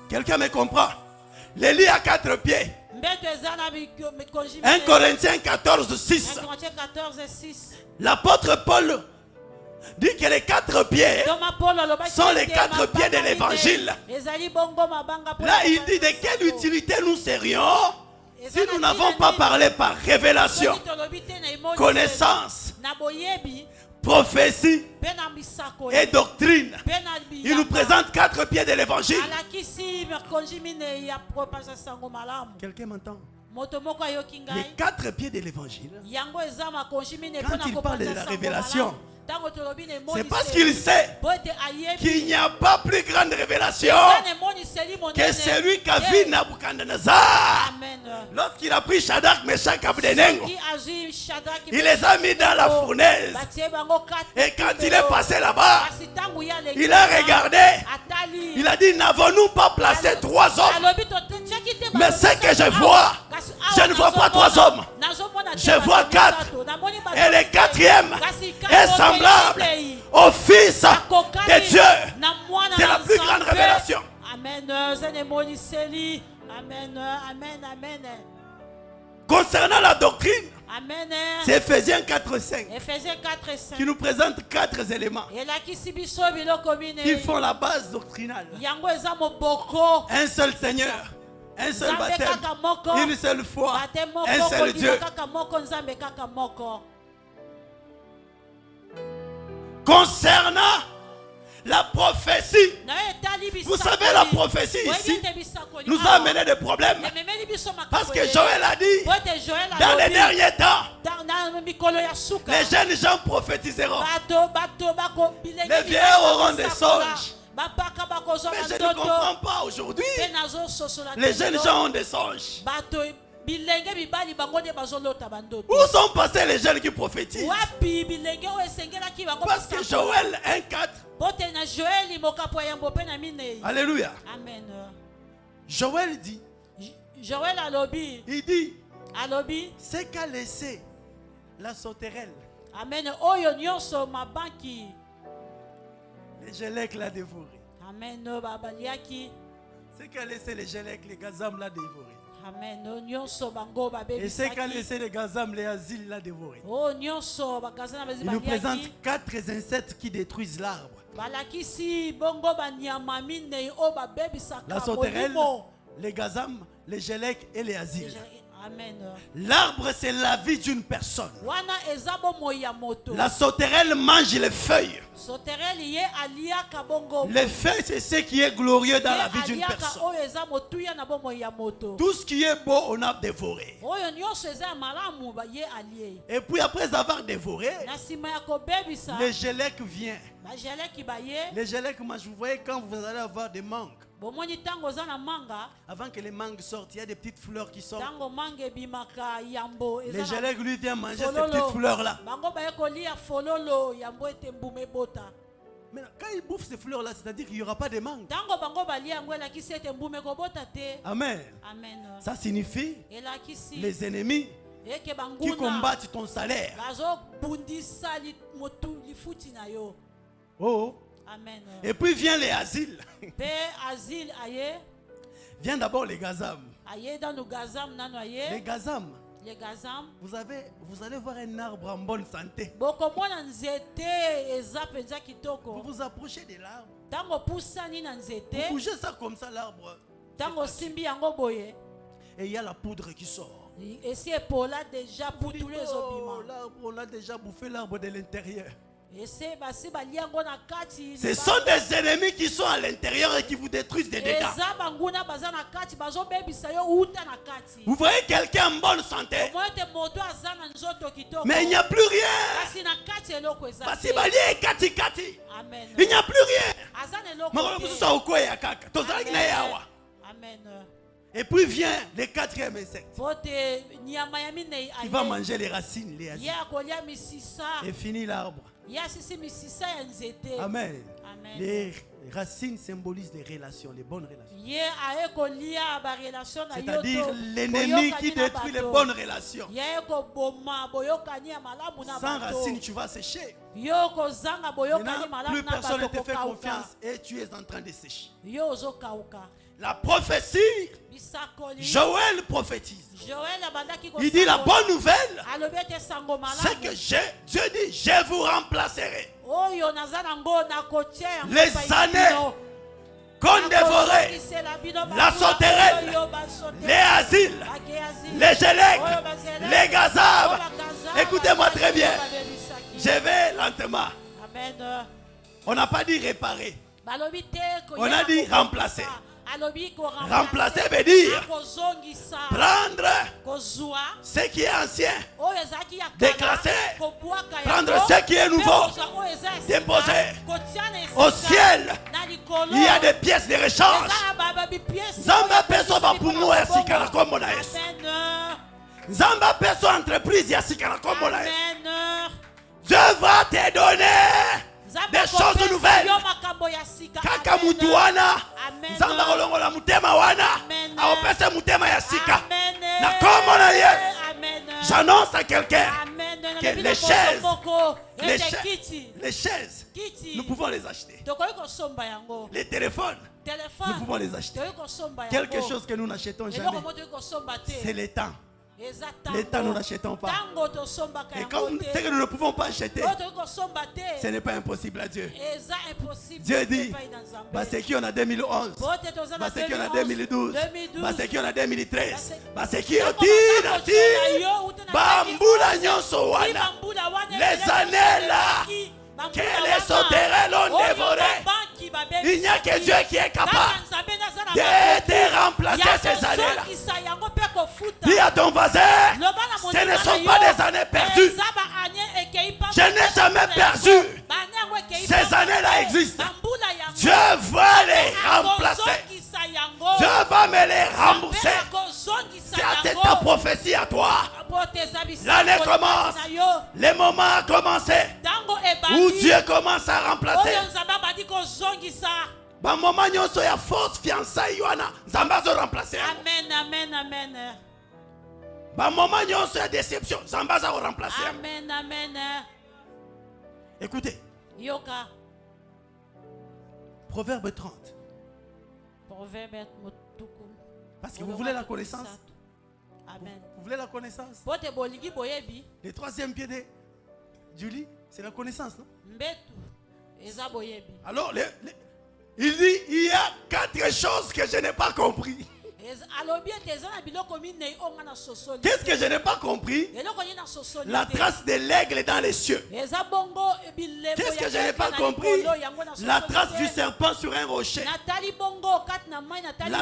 Quelqu'un me comprend? Le lit a 4 pieds. 1 Corinthiens 14:6. L'apôtre Paul dit que les 4 pieds sont les 4 pieds de l'évangile. Là, il dit de quelle utilité nous serions si nous n'avons pas parlé par révélation, connaissance, prophétie et doctrine. Il nous présente 4 pieds de l'évangile. Quelqu'un m'entend? Les 4 pieds de l'évangile, quand il parle de la révélation, c'est parce qu'il sait qu'il n'y a pas plus grande révélation que celui qu'a vu Nabucodonosor. Lorsqu'il a pris Shadrach, Meshach, Abednego, il les a mis dans la fournaise. Et quand il est passé là-bas, il a regardé. Il a dit, n'avons-nous pas placé 3 hommes? Mais ce que je vois, je ne vois pas 3 hommes. Je vois 4. Et le 4e est semblable au Fils de Dieu. C'est la plus grande révélation. Amen. Concernant la doctrine, c'est Ephésiens 4:5 qui nous présente 4 éléments qui font la base doctrinale. Un seul Seigneur, un seul baptême, une seule foi, un seul Dieu. Concernant la prophétie, vous savez, la prophétie ici nous a amené des problèmes. Parce que Joël a dit, dans les derniers temps, les jeunes gens prophétiseront. Les vieillards auront des songes. Mais je ne comprends pas aujourd'hui. Les jeunes gens ont des songes. Où sont passés les jeunes qui prophétisent? Parce que Joël 1:4. Alléluia. Amen. Joël dit, Joël alobi. il dit, Alobi. ce qu'a laissé la sauterelle. Amen. Oyo nyonso mabanki. Les Gélèques l'a dévoré. Amen. Babaliaki. C'est qu'a laissé les Gélèques, les Gazam l'a dévoré. Amen. Nyonso bango Et c'est qu'a babebisaki. laissé les Gazam, les Asiles l'a dévoré. Oh nyonso bakazana Il nous présente bazibaliaki. 4 insectes qui détruisent l'arbre. Balakisi bongo banyama minei o babebisaka. La sauterelle, molimo. les Gazam, les Gélèques et les Asiles. Amen. L'arbre, c'est la vie d'une personne. Wana ezabo moya moto. La sauterelle mange les feuilles. Sauterelle ye aliaka bongo. Les feuilles, c'est ce qui est glorieux dans la vie d'une aliaka personne. oyo eza motuya na bomo ya moto. Tout ce qui est beau, on a dévoré. Oyo nyonso eza malamu ba ye alie. Et puis après avoir dévoré, Na sima ya kobebisa. les Gélèques viennent. Ba geleki ba ye. Les Gélèques mangent. Vous voyez, quand vous allez avoir des mangues, Bomoni tango za na manga. avant que les mangues sortent, il y a des petites fleurs qui sortent. Tango mange bimaka yambo eza. Les Gélèques lui viennent manger ces fololo. petites fleurs-là. Bango ba ye kolia fololo yambo ete mbume bota. Mais quand ils bouffent ces fleurs-là, c'est-à-dire qu'il n'y aura pas de mangue. Tango bango ba lia ngwe la kisi ete mbume ko bota te. Amen. Amen. Ça signifie Ela kisi. les ennemis Eke qui banguna. combattent ton salaire. Bazo bundisa li motu li futi na yo. Oh. Amen. Et puis viennent les asiles. Pe asile aye. Viennent d'abord les Gazam. Aye dans le gazam nano Les aye. Gazam, Les gazam. vous allez voir un arbre en bonne santé. Boko mwana nzete eza penza Vous kitoko. vous approchez de l'arbre. Tango pusani na Vous nzete. bougez ça comme ça, l'arbre. Tango simbi yango boye. Et il y a la poudre qui sort. Esi epola déjà putule Oh, ezobima. l'arbre, on a déjà bouffé l'arbre de l'intérieur. Ese basi baliango na kati. Ce sont des ennemis qui sont à l'intérieur et qui vous détruisent des dégâts. Eza banguna baza na kati bazo bebisa yo uta na kati. Vous voyez quelqu'un en bonne santé, Omo ete moto aza na nzoto kitoko. mais il n'y a plus rien. Kasi na kati eloko eza. Parce te. que kati kati. Amen. Il n'y a plus rien. Aza na eloko Makolo te. mususu akoya kaka. Tozalaki na yawa. Amen. Et puis vient le quatrième insecte. Pote nyama ya minei Il va aye. manger les racines, les racines. Ye akolia misisa. Et finit l'arbre. Ye asisi misisa ya nzete. Amen. Amen. Les racines symbolisent les relations, les bonnes relations. Ye aye kolia ba relation na yo. C'est-à-dire to l'ennemi qui boyokani na détruit les bato. bonnes relations. Ye koboma boyokani ya malamu na Sans bato. racines, tu vas sécher. Yo kozanga boyokani Maintenant, malamu plus na personne ne bato te fait kokauka. confiance et tu es en train de sécher. Yo ozokauka. La prophétie, Bisakoli. Joël prophétise. Joël abandaki Il dit la bonne nouvelle, alobi ete sango c'est que malamu. Dieu dit, je vous remplacerai. Oyo naza nango nakotia yango Les epai na années bino. qu'on dévorait, Nakosokisela bino la bambula sauterelle, oyo basoterelle, les asiles, bakeazi, les Gélèques, oyo bazelek, les Gazam. oyo bagazam, Écoutez-moi très bien. oyo babebisaki. Je vais lentement. Amen. On n'a pas dit réparer. Balobi te koyeba On a dit kokokisa. remplacer. Alobi Remplacer veut dire akozongisa prendre kozwa ce qui est ancien, oyo ezalaki ya kala, déclasser, kobwaka prendre yango, ce qui est mpe nouveau, kozwa oyo eza ya sika, déposer. kotia na Au esika, ciel, na likolo, il y a des pièces de rechange. eza na babipiesi Nzambe oyo apeso epesi bapumu ya mpona sika na kombo na Yesu. Amen. Nzambe apeso entreprise ya sika na kombo na Yesu. Amen. Dieu va te donner Nzambe des choses akopesa nouvelles. yo makambo ya sika. Kaka Amen. mutu wana, Amen. Nzambe akolongola mutema wana, Amen. akopesa mutema ya sika. Amen. Na kombo na Yesu. Amen. J'annonce à quelqu'un Amen. que les chaises, les ete chaises, kiti. les chaises, Kiti. nous pouvons les acheter. Tokoki kosomba yango. Les téléphones, Téléphone. nous pouvons les acheter. Tokoki kosomba yango. Quelque chose que nous n'achetons Eloko jamais, moko tokoki kosomba te. c'est le temps. Eza Le temps, nous n'achetons pas. Tango tosombaka Et yango comme te. ce que nous ne pouvons pas acheter, Oyo tokoki kosomba te. ce n'est pas impossible à Dieu. Eza impossible. Dieu dit, epai na Nzambe. parce qu'il y en a 2011, Bote toza na parce qu'il y en a 2011, 2012, parce qu'il y en a 2013, parce qu'il y a Tango baza kotiela yo, uta na Bambula 2011, nyonso ti wana, bambula wana les ezalaki années là, ezalaki, bambula que les wana, sauterelles ont oyo dévoré. babanki babebisaki. Il n'y a que Dieu qui est capable Kaka Nzambe naza na de maboko te remplacer ya ces années-là. kozongisa yango mpe kofuta. Dis à ton voisin, Loba na ce mondima ne na sont yo, pas des années perdues. eza ba-année ekei pa- Je n'ai jamais perdu. Ba-année yango ekei Ces pa- années-là existent. bambula yango. Dieu va les remplacer. Akozongisa yango. Dieu va me les Nzambe rembourser. akozongisa C'est yango. ta prophétie à toi. Bote eza bisango L'année na commence. kati na yo. Le moment a commencé Ntango où ebandi, Dieu commence à remplacer. oyo Nzambe abandi kozongisa. Ba moment nyonso ya fausse fiançailles wana, Nzambe azo remplacer. Amen, amen, amen. Ba moment nyonso ya déception, Zamba za remplacer. Amen, amen. Écoutez, Yoka. Proverbe 30. Proverbe motuku. Parce que vous voulez la connaissance. Amen. Vous voulez la connaissance? Bote bolingi boyebi. Le troisième pied de Julie, c'est la connaissance, non? Mbetu. Eza boyebi. Alors, il dit, il y a 4 choses que je n'ai pas compris. Qu'est-ce que je n'ai pas compris? La trace de l'aigle dans les cieux. Qu'est-ce que je n'ai pas compris? La trace du serpent sur un rocher. La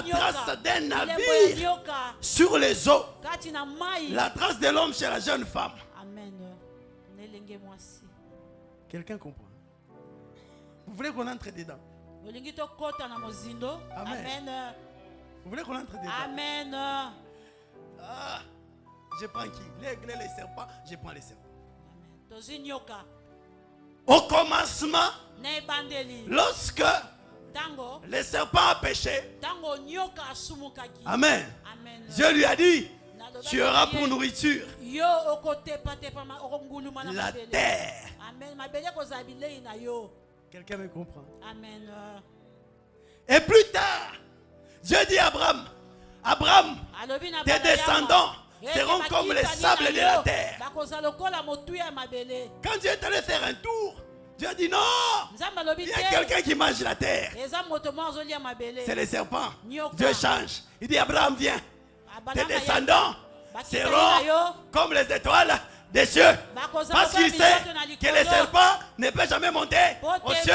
trace d'un navire sur les eaux. La trace de l'homme chez la jeune femme. Amen. Quelqu'un comprend? Vous voulez qu'on entre dedans? Amen. Vous voulez qu'on entre dedans? Amen. Ah, je prends qui? L'aigle et les serpents, je prends les serpents. Amen. Au commencement, lorsque Tango, le serpent a péché, tango nyoka asumukaki. Amen. Amen. Dieu lui a dit, tu auras pour nourriture yo okote pate pama okonguluma na la mabele. terre. Amen. Mabele ko zabile na yo. Quelqu'un me comprend? Amen. Et plus tard, Dieu dit à Abraham, Abraham, tes descendants seront comme les sables de la terre. Quand Dieu est allé faire un tour, Dieu a dit non, il y a quelqu'un qui mange la terre. C'est les serpents. Dieu change. Il dit Abraham, viens. Tes descendants seront comme les étoiles des cieux. Parce qu'il sait que les serpents ne peuvent jamais monter aux cieux.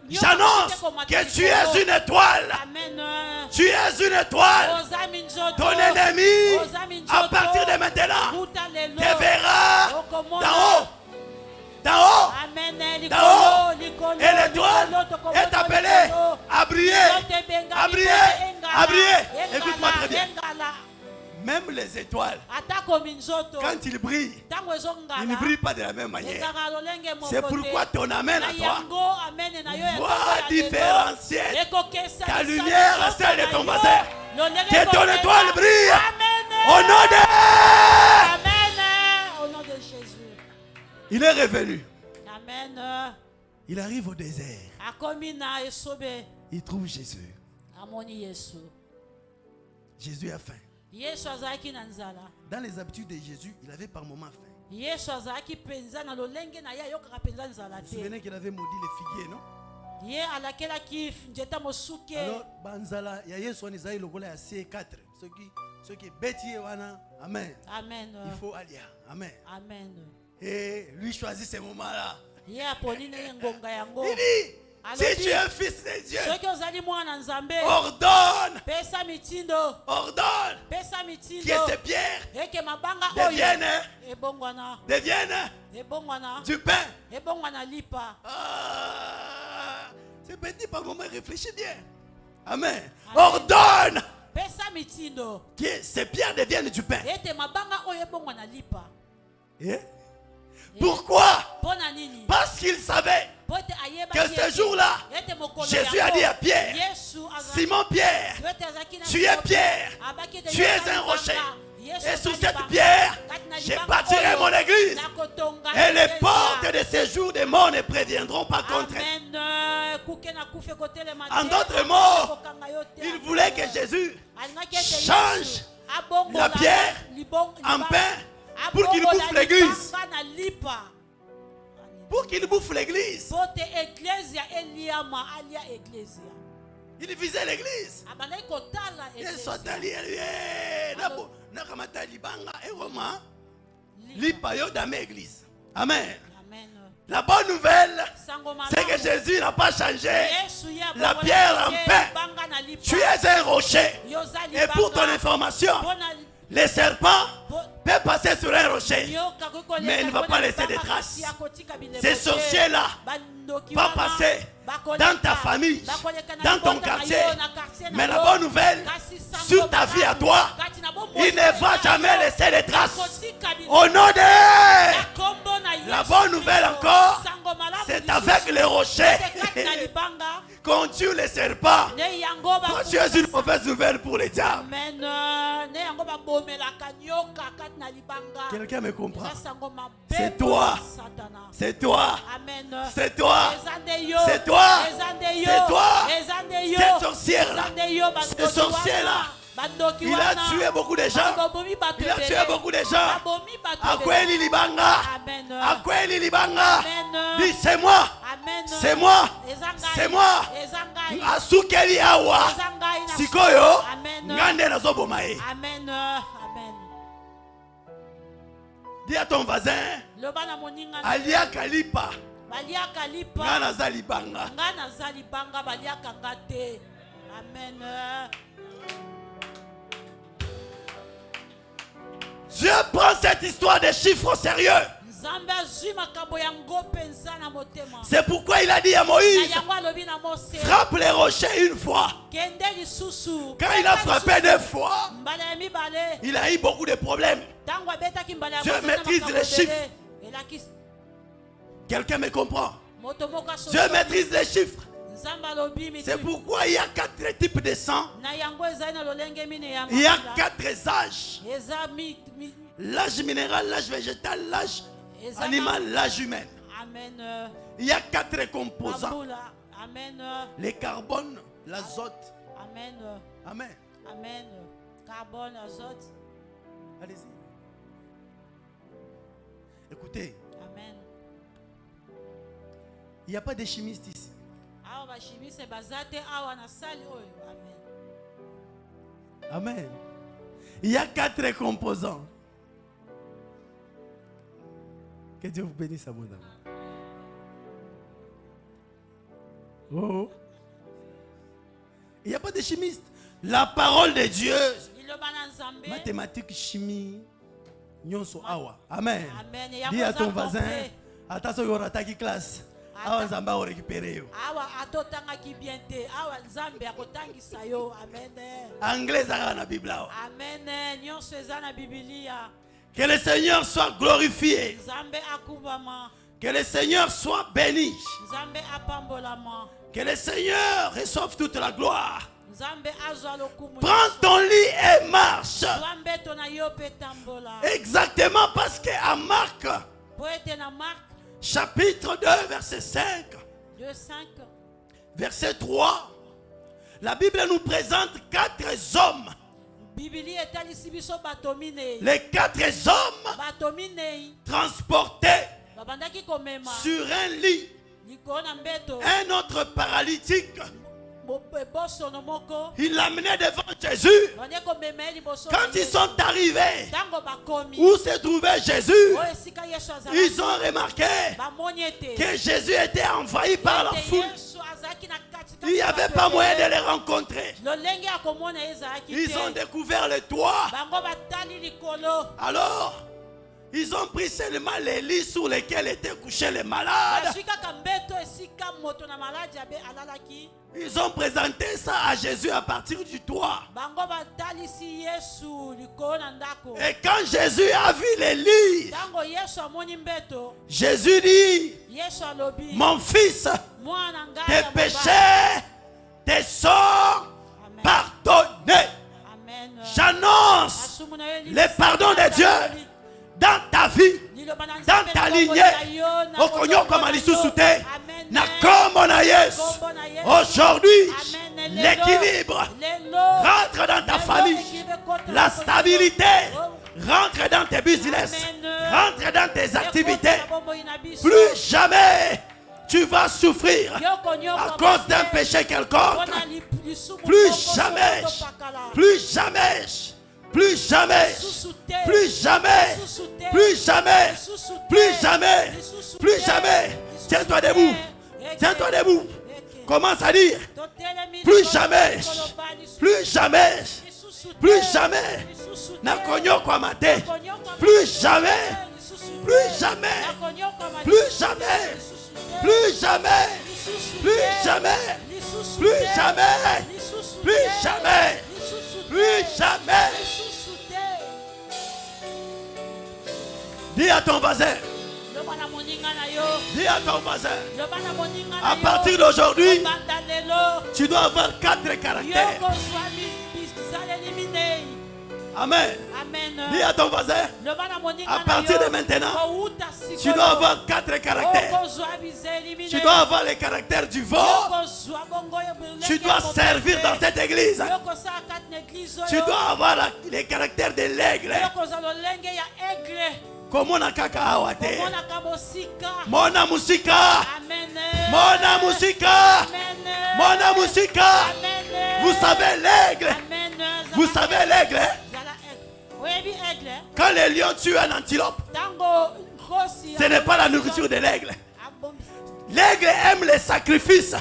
J'annonce que tu es une étoile. Tu es une étoile. Ton ennemi, à partir de maintenant, te verra d'en haut. D'en haut. D'en haut. Et l'étoile est appelée à briller. À briller. À briller. Écoute-moi très bien. Même les étoiles, quand ils brillent, ils ne brillent pas de la même manière. C'est pourquoi ton amen à toi va différencier ta lumière à celle de ton voisin. Que ton étoile brille au nom de Jésus. Il est revenu. Amen. Il arrive au désert. Il trouve Jésus. Jésus a faim. Dans les habitudes de Jésus, il avait par moments faim. Vous vous souvenez qu'il avait maudit les figuiers, non? Alors, banzala, il y a Yesu on Isaïe le gola C4. Ceux qui bêtis wana, amen. Amen. Il faut aller, amen. Amen. Et lui choisit ces moments-là. Il dit, si tu es un fils de Dieu, ordonne que ces pierres deviennent du pain. C'est petit par moment, réfléchis bien. Amen. Ordonne que ces pierres deviennent du pain. Et pourquoi? Parce qu'il savait que ce jour-là, Jésus a dit à Pierre, Simon Pierre, tu es Pierre, tu es un rocher. Et sous cette pierre, je bâtirai mon église. Et les portes de ces jours des morts ne préviendront pas contre elle. En d'autres mots, il voulait que Jésus change la pierre en pain pour qu'il bouffe l'église. Pour qu'il bouffe l'église. Il visait l'église. Amen. La bonne nouvelle, c'est que Jésus n'a pas changé la pierre en pain. Tu es un rocher. Et pour ton information, les serpents peuvent passer sur un rocher, mais il ne va pas laisser de traces. Ces sorciers-là vont passer dans ta famille, dans ton quartier. Mais la bonne nouvelle, sur ta vie à toi, il ne va jamais laisser de traces. Au nom de la bonne nouvelle encore, c'est avec les rochers qu'on tue les serpents. Ne yango Toi, tu es une mauvaise nouvelle pour les diables. Amen. Ne yango babomelaka nyoka kati na libanga. Quelqu'un me comprend? Eza sango mabe C'est toi. Satana. C'est toi. Amen. C'est toi. Eza nde yo. C'est toi. Eza nde yo. C'est toi. Eza nde yo. Cette sorcière-là. Eza nde yo, Ce bandoki sorcier-là. wana. Bandoki Il a wana. tué beaucoup de gens. Babomi bato Il a ebele. tué beaucoup de gens. Babomi bato Akweli ebele. libanga. Amen. Akweli libanga. Amen. Dis c'est moi. Amen. C'est moi. Eza ngai. C'est moi. Eza ngai. Asukeli awa. Eza ngai na- Sikoyo. Amen. Ngande nazoboma ye. Amen. Amen. Dis à ton voisin. Loba na moninga. Alia kalipa. Baliaka lipa. Nga naza libanga. Nga naza libanga baliaka nga te. Amen. Dieu prend cette histoire des chiffres au sérieux. Nzambe azwi makambo yango penza na motema. C'est pourquoi il a dit à Na Moïse, yango alobi na Mose. frappe les rochers une fois. Kende lisusu. Quand il a frappé deux fois, Mbala ya mibale. il a eu beaucoup de problèmes. Tango abetaki mbala ya Dieu motema na maîtrise makambo les chiffres. ebele. Elaki Quelqu'un me comprend? moto moko asoso. Dieu maîtrise les chiffres. Nzambe alobi mitu. C'est pourquoi il y a 4 types de sang. Na yango ezali na lolenge mine ya Il y a makila. 4 âges. Eza L'âge minéral, l'âge végétal, l'âge Eza animal, l'âge humain. Amen. Il y a 4 composants. Mabula. Amen. Les carbones, l'azote. Amen. Amen. Amen. Carbone, azote. Allez-y. Écoutez, Amen. il n'y a pas de chimistes ici. Awa bashimisi bazate awa na sali oyo. Amen. Amen. Il y a 4 composants. Que Dieu vous bénisse à mon âme. Oh. Il n'y a pas de chimistes. La parole de Dieu. Liloba na Nzambe. Mathématiques, chimie. Nyonso awa. Amen. Amen. Dis à ton Yakoza voisin. complet. Attention, il y aura ta classe. Awa Nzamba au récupérer. Awa atotangaki bien te. Awa Nzambe akotangisa yo. Amen. Anglais à la Bible. Amen. Nyonso eza na Biblia. Que le Seigneur soit glorifié. Nzambe akumbama. Que le Seigneur soit béni. Nzambe apambolama. Que le Seigneur reçoive toute la gloire. Nzambe azwa lokumu. Prends ton lit et marche. Nzambe tona yo pe tambola. Exactement parce qu'à Marc, Po ete na Marc chapitre 2, verset 5, 2:5. verset 3, la Bible nous présente 4 hommes. Bibili etalisi biso bato minei. Les 4 hommes Bato minei transportés babandaki komema sur un lit. likolo na mbeto Un autre paralytique, bosono moko il l'amenait devant Jésus. bande komema ye liboso. Quand ils sont arrivés Ntango bakomi où se trouvait Jésus, oyo esika Yesu ils azalaki ont remarqué bamoni ete que Jésus était envahi par la ete foule. Yesu azalaki na katikati Il n'y ya avait bato pas moyen de ebele. les rencontrer. lolenge ya komona ye ezalaki Ils ont te découvert le toit. bango batali likolo Alors, ils ont pris seulement les lits sur lesquels étaient couchés les malades. bazwi kaka mbeto esika moto na maladi abe alalaki. Ils ont présenté ça à Jésus à partir du toit. Bango batalisi Yesu likolo na ndako. Et quand Jésus a vu les lits, Tango Yesu amoni mbeto, Jésus dit, Yesu alobi, mon fils, mwana ngai tes ya mobali. péchés te sont Amen. pardonnés. Amen. J'annonce Asumu na yo le pardon de Dieu dans ta vie, Liloba na dans Nzambe ta na lignée. kombo na yo, na Okonyo kombo comme na lisusu yo. te. Amen. Na kombo na Yesu. Kombo na Yesu. Aujourd'hui, Amen. l'équilibre Lelo. rentre dans ta Lelo, famille. équilibre kota La na stabilité Oh. rentre dans tes business. Amen. Rentre dans tes Ekota activités. na bombo ina biso. Plus jamais tu vas souffrir Yoko nyoko à cause d'un bate. péché quelconque. Mpona lisumu Plus moko jamais, soki topakala. plus jamais, plus jamais, Lisusu te. plus jamais, Lisusu te. plus jamais, Lisusu te. plus jamais, Lisusu plus te. jamais. Lisusu Tiens-toi te. debout. Eke. Tiens-toi debout. Eke. Commence à dire Totelemi plus likolo jamais, likolo ba lisusu. plus jamais, Lisusu te. plus jamais. Lisusu te. Nakonyo kwa mate. Nakonyokwa Plus jamais, Lisusu te. plus jamais, Nakonyokwa ma- plus jamais, Lisusu te. plus jamais, Lisusu plus te. jamais, Lisusu plus te. jamais, Lisusu plus te. jamais, Lisusu te. plus jamais. Lisusu te. Dis à ton voisin, Loba na moninga Dis à ton voisin, loba na moninga na à yo. partir d'aujourd'hui, Kobanda lelo, tu dois avoir 4 yo caractères. kozwa bisaleli minei. Amen. Amen. Dis à ton voisin, Loba na moninga à na partir yo, de maintenant, kouta tu sikolo, dois avoir 4 caractères. okozwa bizeli minei. Tu dois avoir les caractères du veau. Yo kozwa bongo yo bilenge Tu dois ya servir dans mopepe. cette église. Yo kosala kati na église Tu oyo. dois avoir les caractères de l'aigle. Yo kozwa lolenge ya aigle. Komona kaka awa te. Omonaka mosika. Mona musika. Amen. Mona musika. Amen. Mona musika. Amen. Vous savez l'aigle. Amen. Vous savez l'aigle. Zala aigle. Oyebi aigle. Quand les lions tuent un antilope, Tango nkosi. ce n'est pas la nourriture de l'aigle. Abombi. L'aigle aime les sacrifices.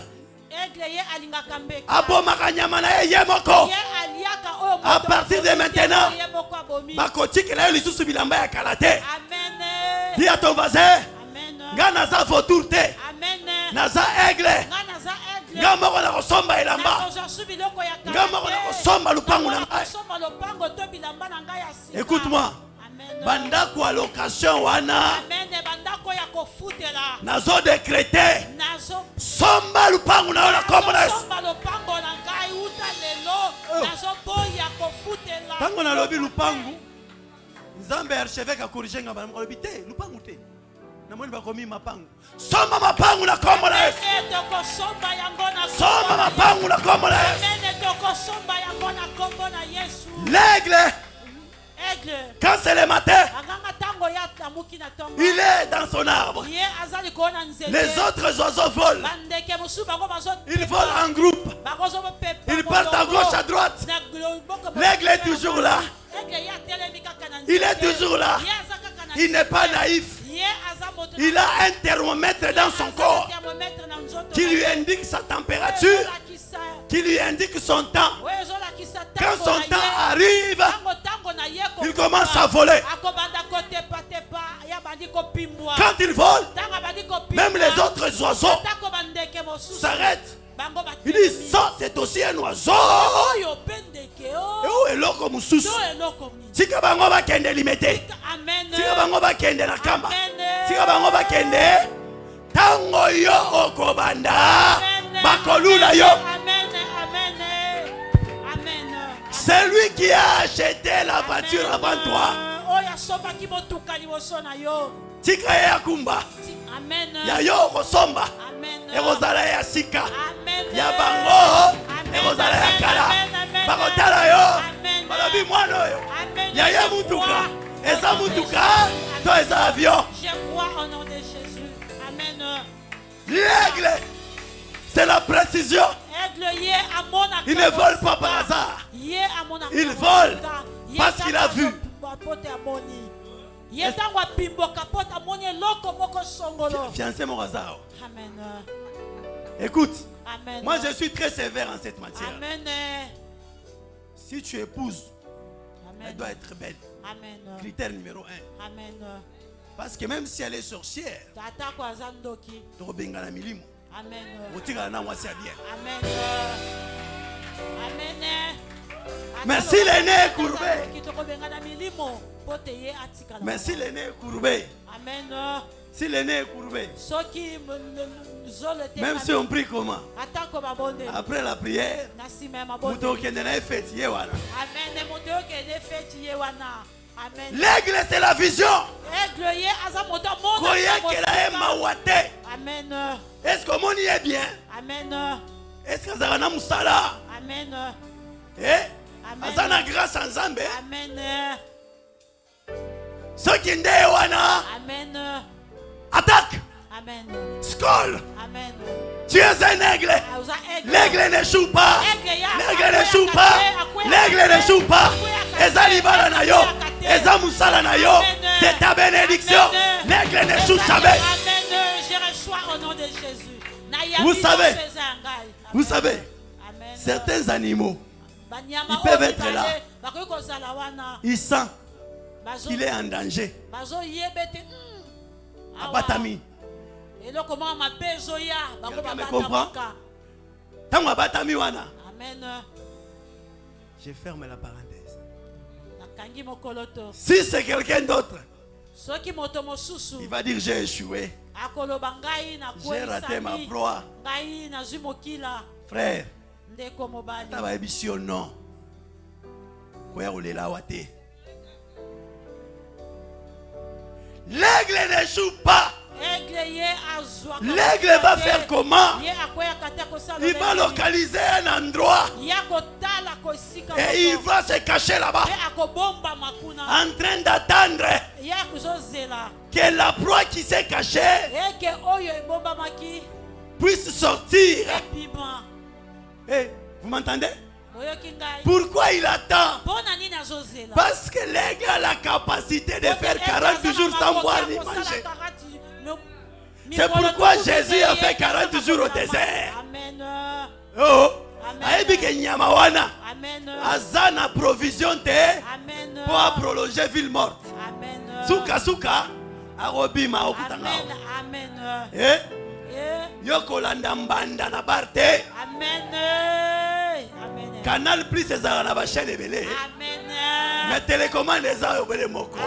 Aigle ye alingaka mbeka. Abomaka nyama na ye moko. Ye aliaka oyo À moto partir de akomi maintenant, te, ye moko abomi. bakotikela yo lisusu bilamba ya kala te. Amen. Dis à ton voisin, Amen. nga naza vautour te. Amen. Naza aigle. Nga naza aigle. Nga moko na kosomba elamba. Nakozwa su biloko ya kala Nga moko na te. kosomba lupangu na ngai. Nakosomba lopango to bilamba na ngai ya sika. Écoute-moi. Amen. Bandako ya location wana Amen. Bandako ya kofutela. nazo décréter Nazo somba lupangu na yo na kombo na Yesu. somba lopango na ngai uta lelo. Nazo boya kofutela. Tango nalobi lupangu, Nzambe archevêque akorige nga bana molobi te lupangu te. Namoni bakomi mapangu. Somba mapangu na kombo na Yesu. Amen. Tokosomba yango na Somba mapangu na kombo na Yesu. Amen. Tokosomba yango na kombo na Yesu. L'aigle, Aigle. quand c'est le matin, Aganga tango ya tamuki na tongo. il est dans son arbre. Ye azali kona nzete. Les autres oiseaux volent. Bandeke musu bango bazo. Ils volent en groupe. Bagozo pepe. Ils partent à gauche, à droite. L'aigle est toujours là. Il est toujours là. Il n'est pas naïf. Il a un thermomètre dans son corps qui lui indique sa température, qui lui indique son temps. Quand son temps arrive, il commence à voler. Quand il vole, même les autres oiseaux s'arrêtent. Ils disent, ça c'est aussi un oiseau. Et où est l'autre moussus? Tika bango ba kende limité. Tika bango ba kende na kamba. Tika bango ba kende. Tango yo okobanda. Bakolula yo. C'est lui qui a acheté la voiture avant toi. Tika ya kumba. Ya yo kosomba. Ekozala ya sika. Ya bango. Ekozala ya kala. Bakotala yo. Balobi mwana oyo. Ya ya mutuka. Eza mutuka. To eza avion. Je crois au nom de Jésus. Amen. L'aigle, c'est la précision. Il ne vole pas par hasard. Il vole parce qu'il a vu. Fiancé mon hasard. Amen. Écoute, Amen. moi je suis très sévère en cette matière. Amen. Si tu épouses, Amen. elle doit être belle. Amen. Critère numéro 1. Amen. Parce que même si elle est sorcière, Tata kwa zandoki. tokobenga na milimo. Amen. Otika na mwasi ya bien. Amen. Amen. Merci l'aîné courbé. Kitokobenga na milimo pote ye atika. Merci l'aîné courbé. Amen. Si l'aîné est courbé, Soki zolete. même si on prie comment? Atako babonde. Après la prière, Nasi même abonde. muto kende na fête yewana. Amen. Moto ke feti ye wana. Amen. L'aigle c'est la vision. Aigle ye aza moto monde. Koyekela e mawate. Amen. Est-ce que mon y est bien? Amen. Est-ce que ça na musala? Amen. Eh? Amen. Azana grâce en Zambé. Amen. Ce qui nde wana. Amen. Attaque. Amen. Skol. Amen. Tu es un aigle. L'aigle n'échoue pas. L'aigle n'échoue pas. L'aigle n'échoue pas. Eza libala na yo. Eza musala na yo. C'est ta bénédiction. L'aigle n'échoue jamais. Amen. Je reçois au nom de Jésus. Vous savez, certains animaux, ils peuvent être là. Ils sentent qu'il est en danger. Abatami. Quelqu'un me comprend? Tango abatami wana. Amen. Je ferme la parenthèse. Si c'est quelqu'un d'autre, soki moto mosusu il va dire j'ai échoué. akoloba ngai na J'ai raté ma proie. ngai nazwi mokila Frère, ndeko mobali tu vas dire non. Koya olela wate. L'aigle n'échoue pas. L'aigle va faire comment? Il va localiser un endroit et il va se cacher là-bas en train d'attendre que la proie qui s'est cachée puisse sortir. Hey, vous m'entendez? Pourquoi il attend? Parce que l'aigle a la capacité de faire 40 jours sans boire ni manger. C'est pourquoi Jésus a fait 40 jours au désert. Oh, Azana provision te pour prolonger ville morte. Souka souka, arobima okutanga. Eh? Yokolanda mbanda na barte. Canal plus ezala na ba chaîne ebele. Mais télécommande ezala obele moko.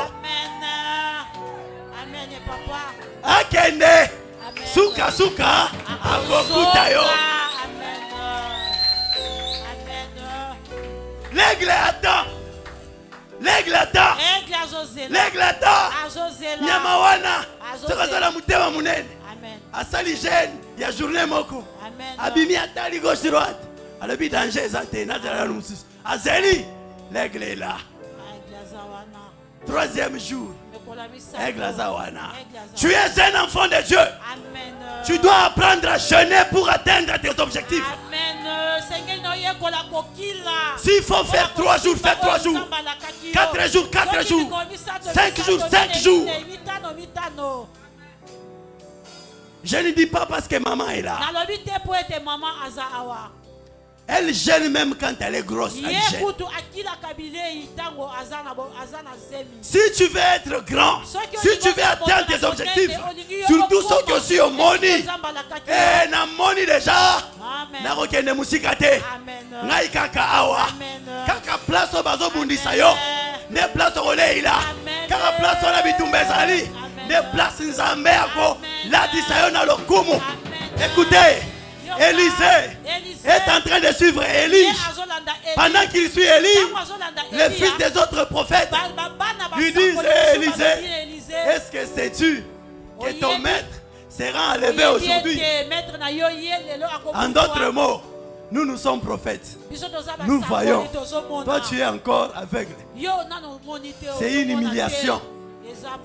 Amen papa. Akende suka suka akokuta yo. L'aigle attend. L'aigle attend. L'aigle attend. Nyamawana. Sekazala mutema munene. Asali jeune ya journée moko. Abimi atali gauche droite. Alobi danger ezate nazala mususu. Azeli l'aigle est là. Troisième jour. Aigle Azawana. Tu es un enfant de Dieu. Amen. Tu dois apprendre à jeûner pour atteindre tes objectifs. Amen. S'il faut faire 3 jours, fais 3 jours. 4 jours, 4 jours. 5 jours, 5 jours. Je ne dis pas parce que maman est là. Elle gêne même quand elle est grosse. Elle gêne. Si tu veux être grand, si tu veux atteindre tes objectifs, surtout ceux qui ont aussi au money, et na money déjà, na rokende musika te, na ikaka awa, kaka place au bazo bundisa yo, ne place au leila, kaka place au nabitumbezali, ne place nzambe ako, la disayo na lokumu. Écoutez. Élisée est en train de suivre Élie. Pendant qu'il suit Élie, les fils des autres prophètes lui disent: Élisée, est-ce que sais-tu que ton maître sera enlevé aujourd'hui? En d'autres mots, nous sommes prophètes. Nous voyons. Toi, tu es encore aveugle. C'est une humiliation.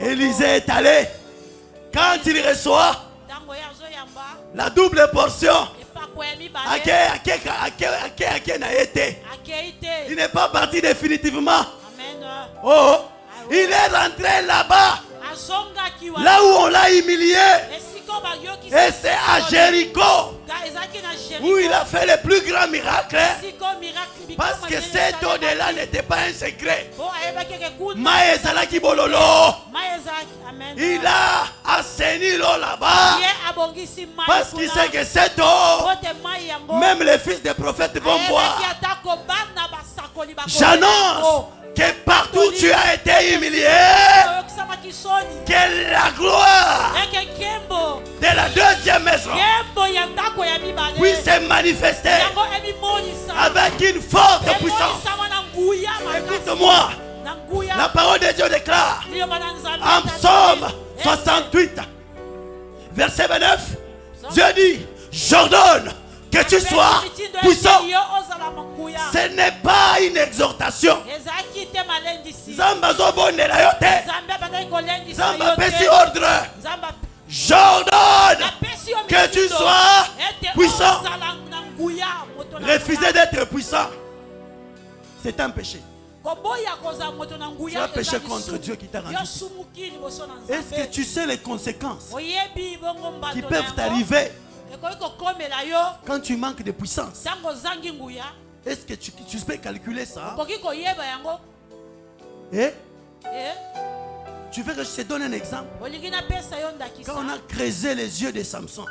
Élisée est allé. Quand il reçoit la double portion, il n'est pas parti définitivement. Oh, il est rentré là-bas, là où on l'a humilié. Et c'est à Jéricho où il a fait le plus grand miracle. Parce que cet au-delà n'était pas un secret. Maezalaki bololo. Il a assaini l'eau là-bas. Parce qu'il sait que cette eau, même les fils des prophètes vont boire. J'annonce que partout tu as été humilié, que la gloire de la deuxième maison puisse se manifester avec une forte puissance. Écoute-moi, la parole de Dieu déclare en Psaume 68, verset 29, Dieu dit: j'ordonne que tu sois puissant. Ce n'est pas une exhortation. Ordre. J'ordonne que tu sois puissant. Refuser d'être puissant, c'est un péché. Tu as péché contre Dieu qui t'a rendu. Est-ce que tu sais les conséquences qui peuvent t'arriver quand tu manques de puissance? Est-ce que tu peux calculer ça? Tu veux que je te donne un exemple? Quand on a creusé les yeux de Samson,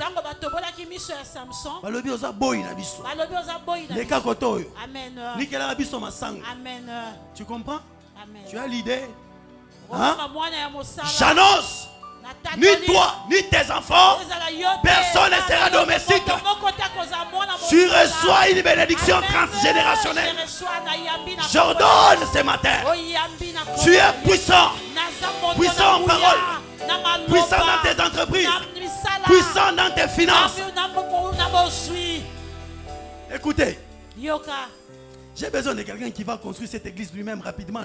tu comprends? Tu as l'idée Hein? J'annonce, ni toi, ni tes enfants, personne ne sera domestique. Tu reçois une bénédiction transgénérationnelle. J'ordonne ce matin. Tu es puissant. Puissant en parole. Puissant dans tes entreprises. Puissant dans tes finances. Écoutez. J'ai besoin de quelqu'un qui va construire cette église lui-même rapidement.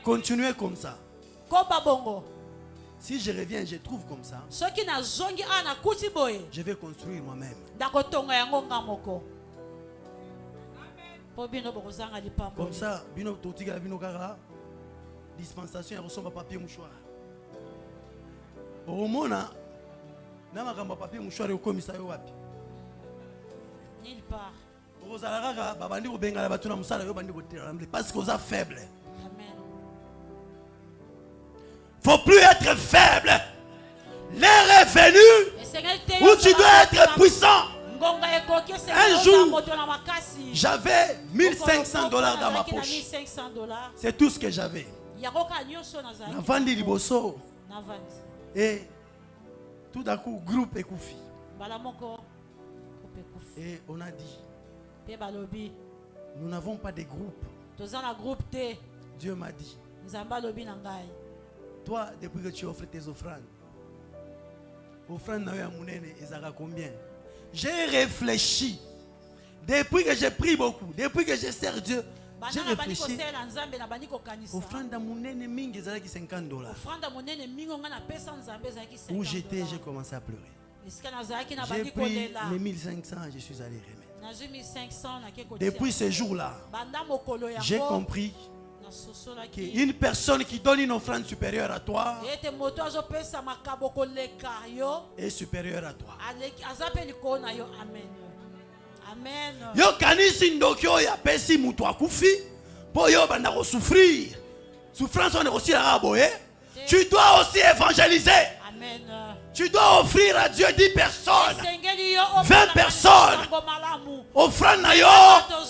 Continuez comme ça. Si je reviens, je trouve comme ça. Je vais construire moi-même. Comme ça, bino totika bino kara dispensation ya resomba papier mouchoir. Omona na makamba papier mouchoir yo komisa yo wapi? Nulle part. Ozalaka babandi ko bengala batuna musala yo bandi ko tera parce que oza faible. Amen. Faut plus être faible. L'heure est venue où tu dois être puissant. Un jour, j'avais $1500 dans ma poche. C'est tout ce que j'avais. Navandi liboso. Et tout d'un coup, groupe Ekoufi. Et on a dit, nous n'avons pas de groupe. Dieu m'a dit, toi, depuis que tu offres tes offrandes, offrandes na munene, ezaka combien? J'ai réfléchi. Depuis que j'ai pris beaucoup, depuis que je sers Dieu, j'ai réfléchi. Offrande à munene mingi ezalaki $50. Où j'étais, j'ai commencé à pleurer. J'ai pris les 1500, je suis allé remettre. Depuis ce jour-là, j'ai compris qu'une personne qui donne une offrande supérieure à toi est supérieure à toi. Amen. Yo kanisi ndokyo ya pesi mutu akufi po yo banda ko souffrir. Souffrance on est aussi là boye. Tu dois aussi évangéliser. Amen. Tu dois offrir à Dieu 10 personnes, 20 personnes. Offrande na yo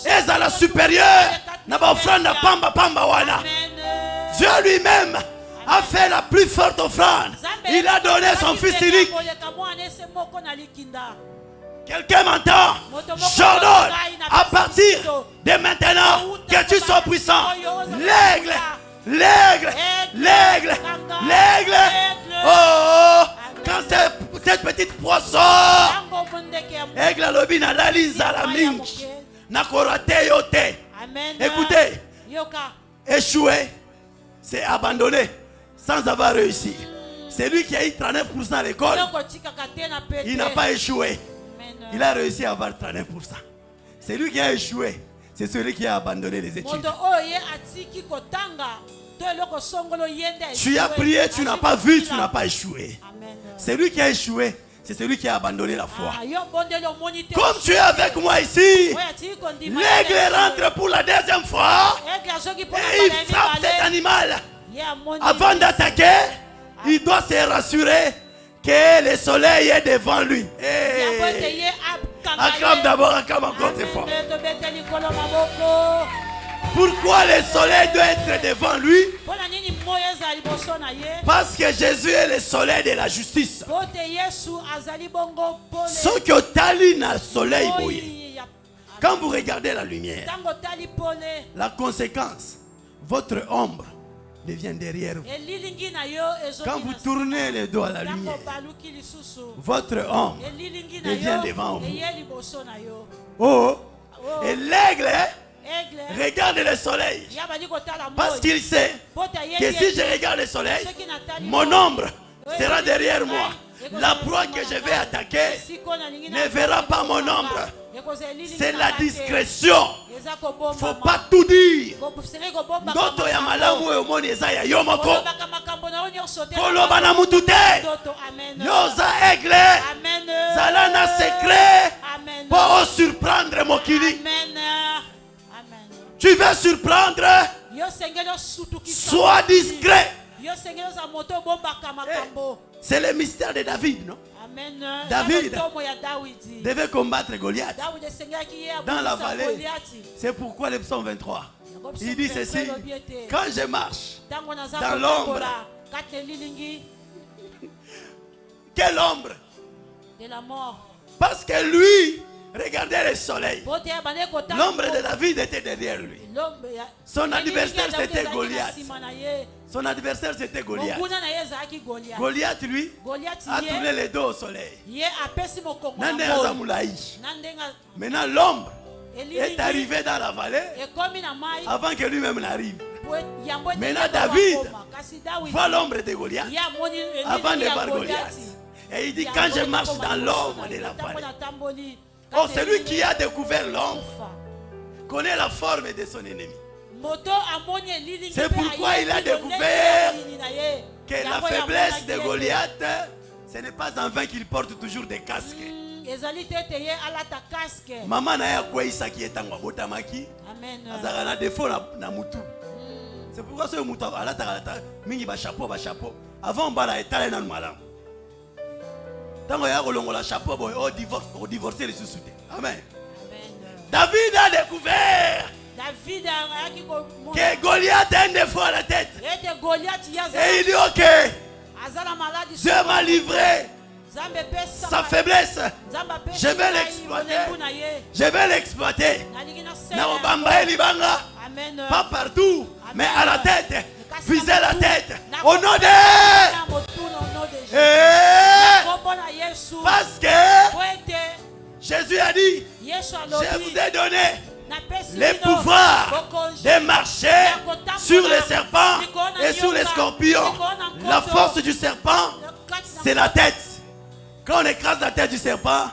ezala supérieure na ba offrande na pamba pamba wana. Dieu lui-même a fait la plus forte offrande. Il a donné son fils unique. Quelqu'un m'entend? J'ordonne à partir de maintenant que tu sois puissant. L'aigle, l'aigle, l'aigle, l'aigle. Oh, quand cette petite proie sort, aigle lobi na laliza la mingi, na korate yote. Écoutez, échouer, c'est abandonner sans avoir réussi. C'est lui qui a eu 39% à l'école. Il n'a pas échoué. Il a réussi à avoir 39%. C'est lui qui a échoué. C'est celui qui a abandonné les études. Tu as prié, tu n'as pas vu, tu n'as pas échoué. C'est lui qui a échoué. C'est celui qui a abandonné la foi. Comme tu es avec moi ici, l'aigle rentre pour la deuxième fois et il frappe cet animal. Avant d'attaquer, il doit se rassurer que le soleil est devant lui. Hey. Acclame d'abord, acclame encore très fort. Pourquoi le soleil doit être devant lui? Parce que Jésus est le soleil de la justice. Ce que tali na soleil boye. Quand vous regardez la lumière, la conséquence, votre ombre devient derrière vous. Quand vous tournez les dos à la lumière, votre ombre devient devant vous. Oh, et l'aigle regarde le soleil parce qu'il sait que si je regarde le soleil, mon ombre sera derrière moi. La proie que je vais attaquer ne verra pas mon ombre. C'est la discrétion. Faut pas tout dire. Ndoto ya malamu oyo moni eza ya yo moko. Koloba na mutu te. Yoza aigle. Zala na secret. Pour surprendre mokili. Tu veux surprendre? Sois discret. C'est le mystère de David, non? Amen. David devait combattre Goliath dans la vallée. C'est pourquoi le psaume 23, il dit ceci: quand je marche dans l'ombre, quelle ombre? De la mort. Parce que lui regardait le soleil. L'ombre de David était derrière lui. Son adversaire c'était Goliath. Son adversaire c'était Goliath. Goliath lui a tourné les dos au soleil. Maintenant l'ombre est arrivé dans la vallée avant que lui-même n'arrive. Maintenant David voit l'ombre de Goliath avant de voir Goliath. Et il dit: quand je marche dans l'ombre de la vallée. Oh, celui qui a découvert l'ombre connaît la forme de son ennemi. C'est pourquoi il a découvert que la faiblesse de Goliath, ce n'est pas en vain qu'il porte toujours des casques. Maman n'a pas ça qui est en botamaki. Azara na défaut na mutu. C'est pourquoi ce mutu ala ta mingi ba chapeau. Avant bala etala na malam. Tango ya kolongola chapeau boy au divorcer les sous-soutés. Amen. David a découvert que Goliath a un défaut à la tête. Et il dit: ok, Dieu m'a livré sa faiblesse. Je vais l'exploiter. Pas partout, mais à la tête. Viser la tête. Au nom de parce que Jésus a dit: je vous ai donné les pouvoirs de marcher sur les serpents et sur les scorpions. La force du serpent, c'est la tête. Quand on écrase la tête du serpent,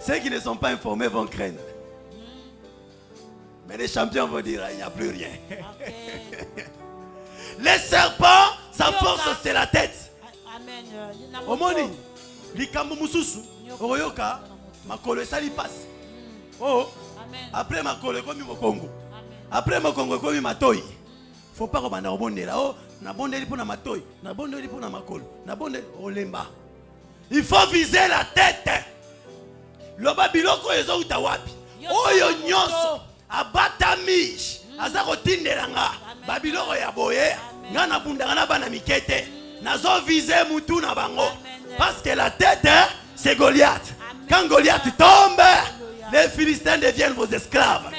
ceux qui ne sont pas informés vont craindre. Mais les champions vont dire: il n'y a plus rien. Les serpents, sa force c'est la tête. Omoni, likambo mususu, oyoka, makolo esali passe. Oh, après makolo komi mokongo. Après mokongo komi matoi. Faut pas robanda obondela. Oh, na bondeli pour na matoi, na bondeli pour na makolo, na bondeli olemba. Il faut viser la tête. Loba biloko ezo utawapi. Oyo nyonso abatamish azako tindelanga babiloko ya boye ngana bundanga na bana mikete nazo viser mutu na bango parce que la tête c'est Goliath. Quand Goliath tombe, les Philistins deviennent vos esclaves.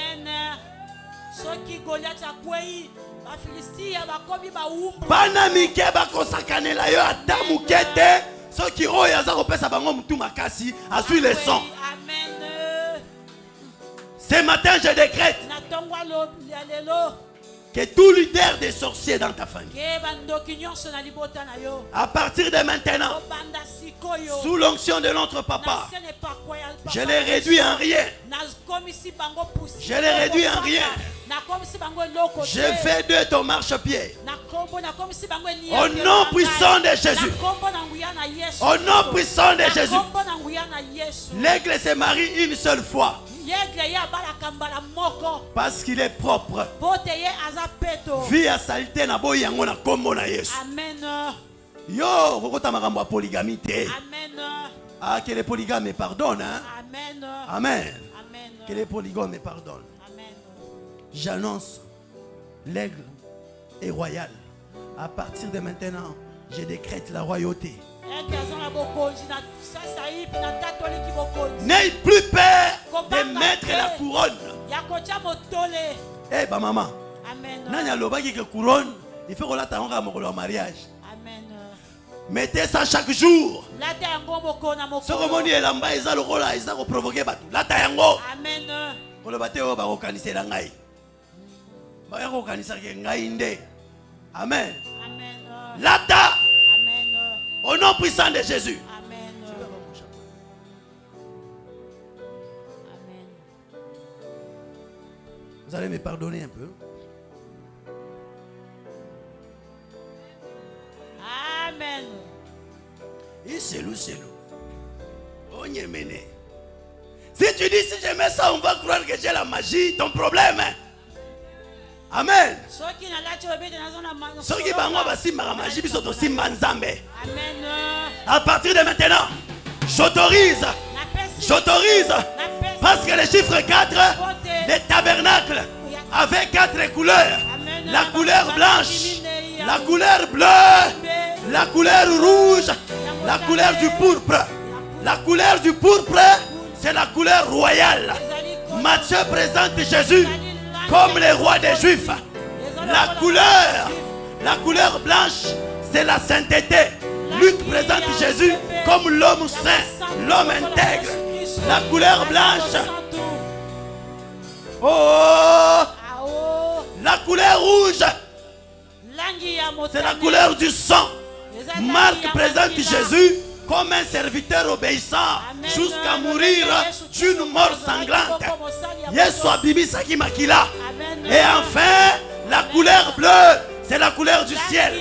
Bana mike bakosakanela yo ata mukete soki oyo azako pesa bango mutu makasi asui le son. Ce matin, je décrète que tout leader des sorciers dans ta famille, à partir de maintenant, sous l'onction de notre papa, je les réduis en rien. Je les réduis en rien. Je fais d'eux ton marchepied. Au nom puissant de Jésus. Au nom puissant de Jésus. L'aigle se marie une seule fois. Parce qu'il est propre. Vie à saleté na boy yango na kombo na Yesu. Amen. Yo, kokota makambo ya polygamie te. Amen. Ah, que les polygames me pardonnent. Hein? Amen. Amen. Amen. Que les polygames me pardonnent. Amen. J'annonce, l'aigle est royal. À partir de maintenant, je décrète la royauté. N'aie plus peur de mettre la couronne. Eh bah maman, nanya lobaki que couronne, il faut qu'on l'attende à mon mariage. Amen. Mettez ça chaque jour. Ce que dit la mba isa lokola isa ko provoquer batu. Lata yango. Amen. Ko le bate o ba ko kanisela ngai. Ba ya ko kanisa ke ngai nde. Amen. Amen. Lata. Amen. Au nom puissant de Jésus. Amen. Amen. Vous allez me pardonner un peu. Amen. Et c'est loup. On y est mené. Si tu dis si je mets ça, on va croire que j'ai la magie, ton problème. Amen. soki nalati obete naza na Soki bango basimbaka magie biso tosimba Nzambe. amen À partir de maintenant, j'autorise, parce que le chiffre 4, les tabernacles avec 4 couleurs. La couleur blanche, la couleur bleue, la couleur rouge, la couleur du pourpre. La couleur du pourpre, c'est la couleur royale. Matthieu présente Jésus comme le roi des Juifs. La couleur blanche, c'est la sainteté. Luc présente Jésus comme l'homme saint, l'homme intègre. La couleur blanche, la couleur rouge, c'est la couleur du sang. Marc présente Jésus comme un serviteur obéissant jusqu'à mourir d'une mort sanglante. Yesu abimisaki makila. Et enfin, la couleur bleue, c'est la couleur du ciel.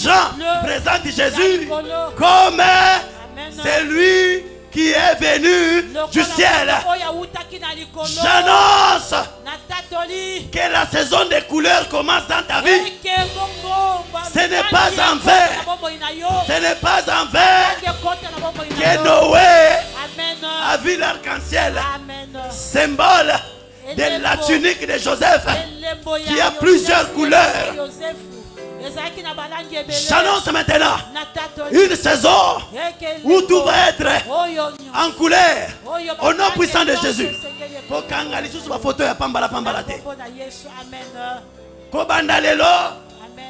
Jean présente Jésus comme celui qui est venu du ciel. J'annonce que la saison des couleurs commence dans ta vie. Ce n'est pas en vain. Ce n'est pas en vain que Noé a vu l'arc-en-ciel, symbole de la tunique de Joseph, qui a plusieurs couleurs. J'annonce maintenant une saison où tout va être en couleur au nom puissant de Jésus. Kokanga lisusu ba photo ya pambala te. Kobanda lelo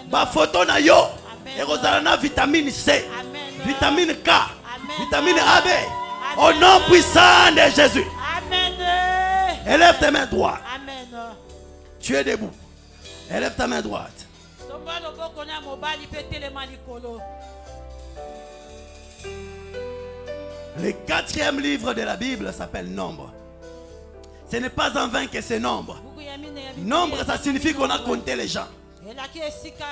ba photo na yo ekozala na vitamine C, vitamine K, vitamine AB au nom puissant de Jésus. Élève tes mains droites. Tu es debout. Élève ta main droite. Le 4e livre de la Bible s'appelle Nombre. Ce n'est pas en vain que c'est Nombre. Nombre, ça signifie qu'on a compté les gens.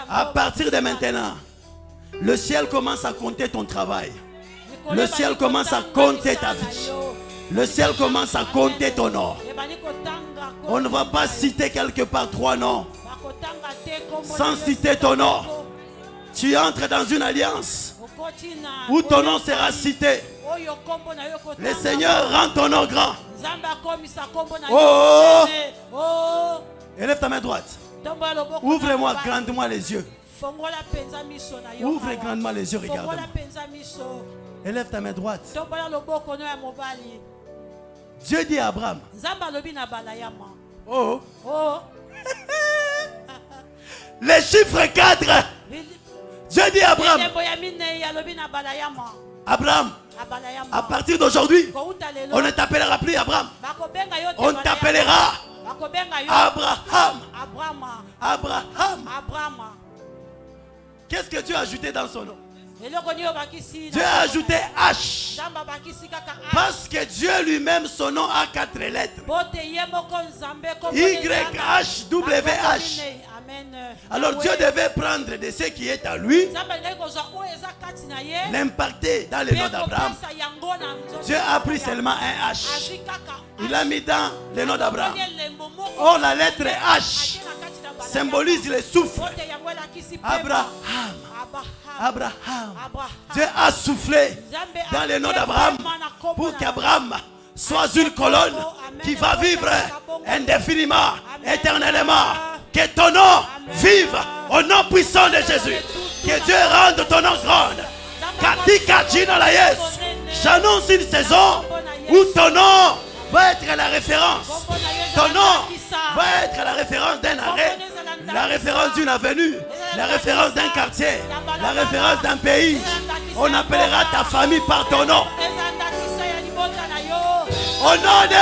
À partir de maintenant, le ciel commence à compter ton travail. Le ciel commence à compter ta vie. Le ciel commence à compter ton nom. On ne va pas citer quelque part 3 noms sans citer ton nom. Tu entres dans une alliance où ton nom sera cité. Le Seigneur rend ton nom grand. Élève ta main droite. Ouvre-moi grandement les yeux. Ouvre grandement les yeux, regarde-moi. Élève ta main droite. Dieu dit à Abraham. Le chiffre 4. Dieu dit à Abraham. Abraham, à partir d'aujourd'hui, on ne t'appellera plus Abraham. On t'appellera Abraham. Abraham. Qu'est-ce que Dieu a ajouté dans son nom? Dieu a ajouté H. Parce que Dieu lui-même, son nom a 4 lettres. YHWH. Alors Dieu devait prendre de ce qui est à lui, l'impacter dans le nom d'Abraham. Dieu a pris seulement un H. Il a mis dans le nom d'Abraham. Or la lettre H symbolise le souffle. Abraham. Dieu a soufflé dans le nom d'Abraham pour qu'Abraham soit une colonne qui va vivre indéfiniment, éternellement. Que ton nom vive au nom puissant de Jésus. Que Dieu rende ton nom grande. J'annonce une saison où ton nom va être la référence. Ton nom va être la référence d'un arrêt, la référence d'une avenue, la référence d'un quartier, la référence d'un pays. On appellera ta famille par ton nom. Au nom de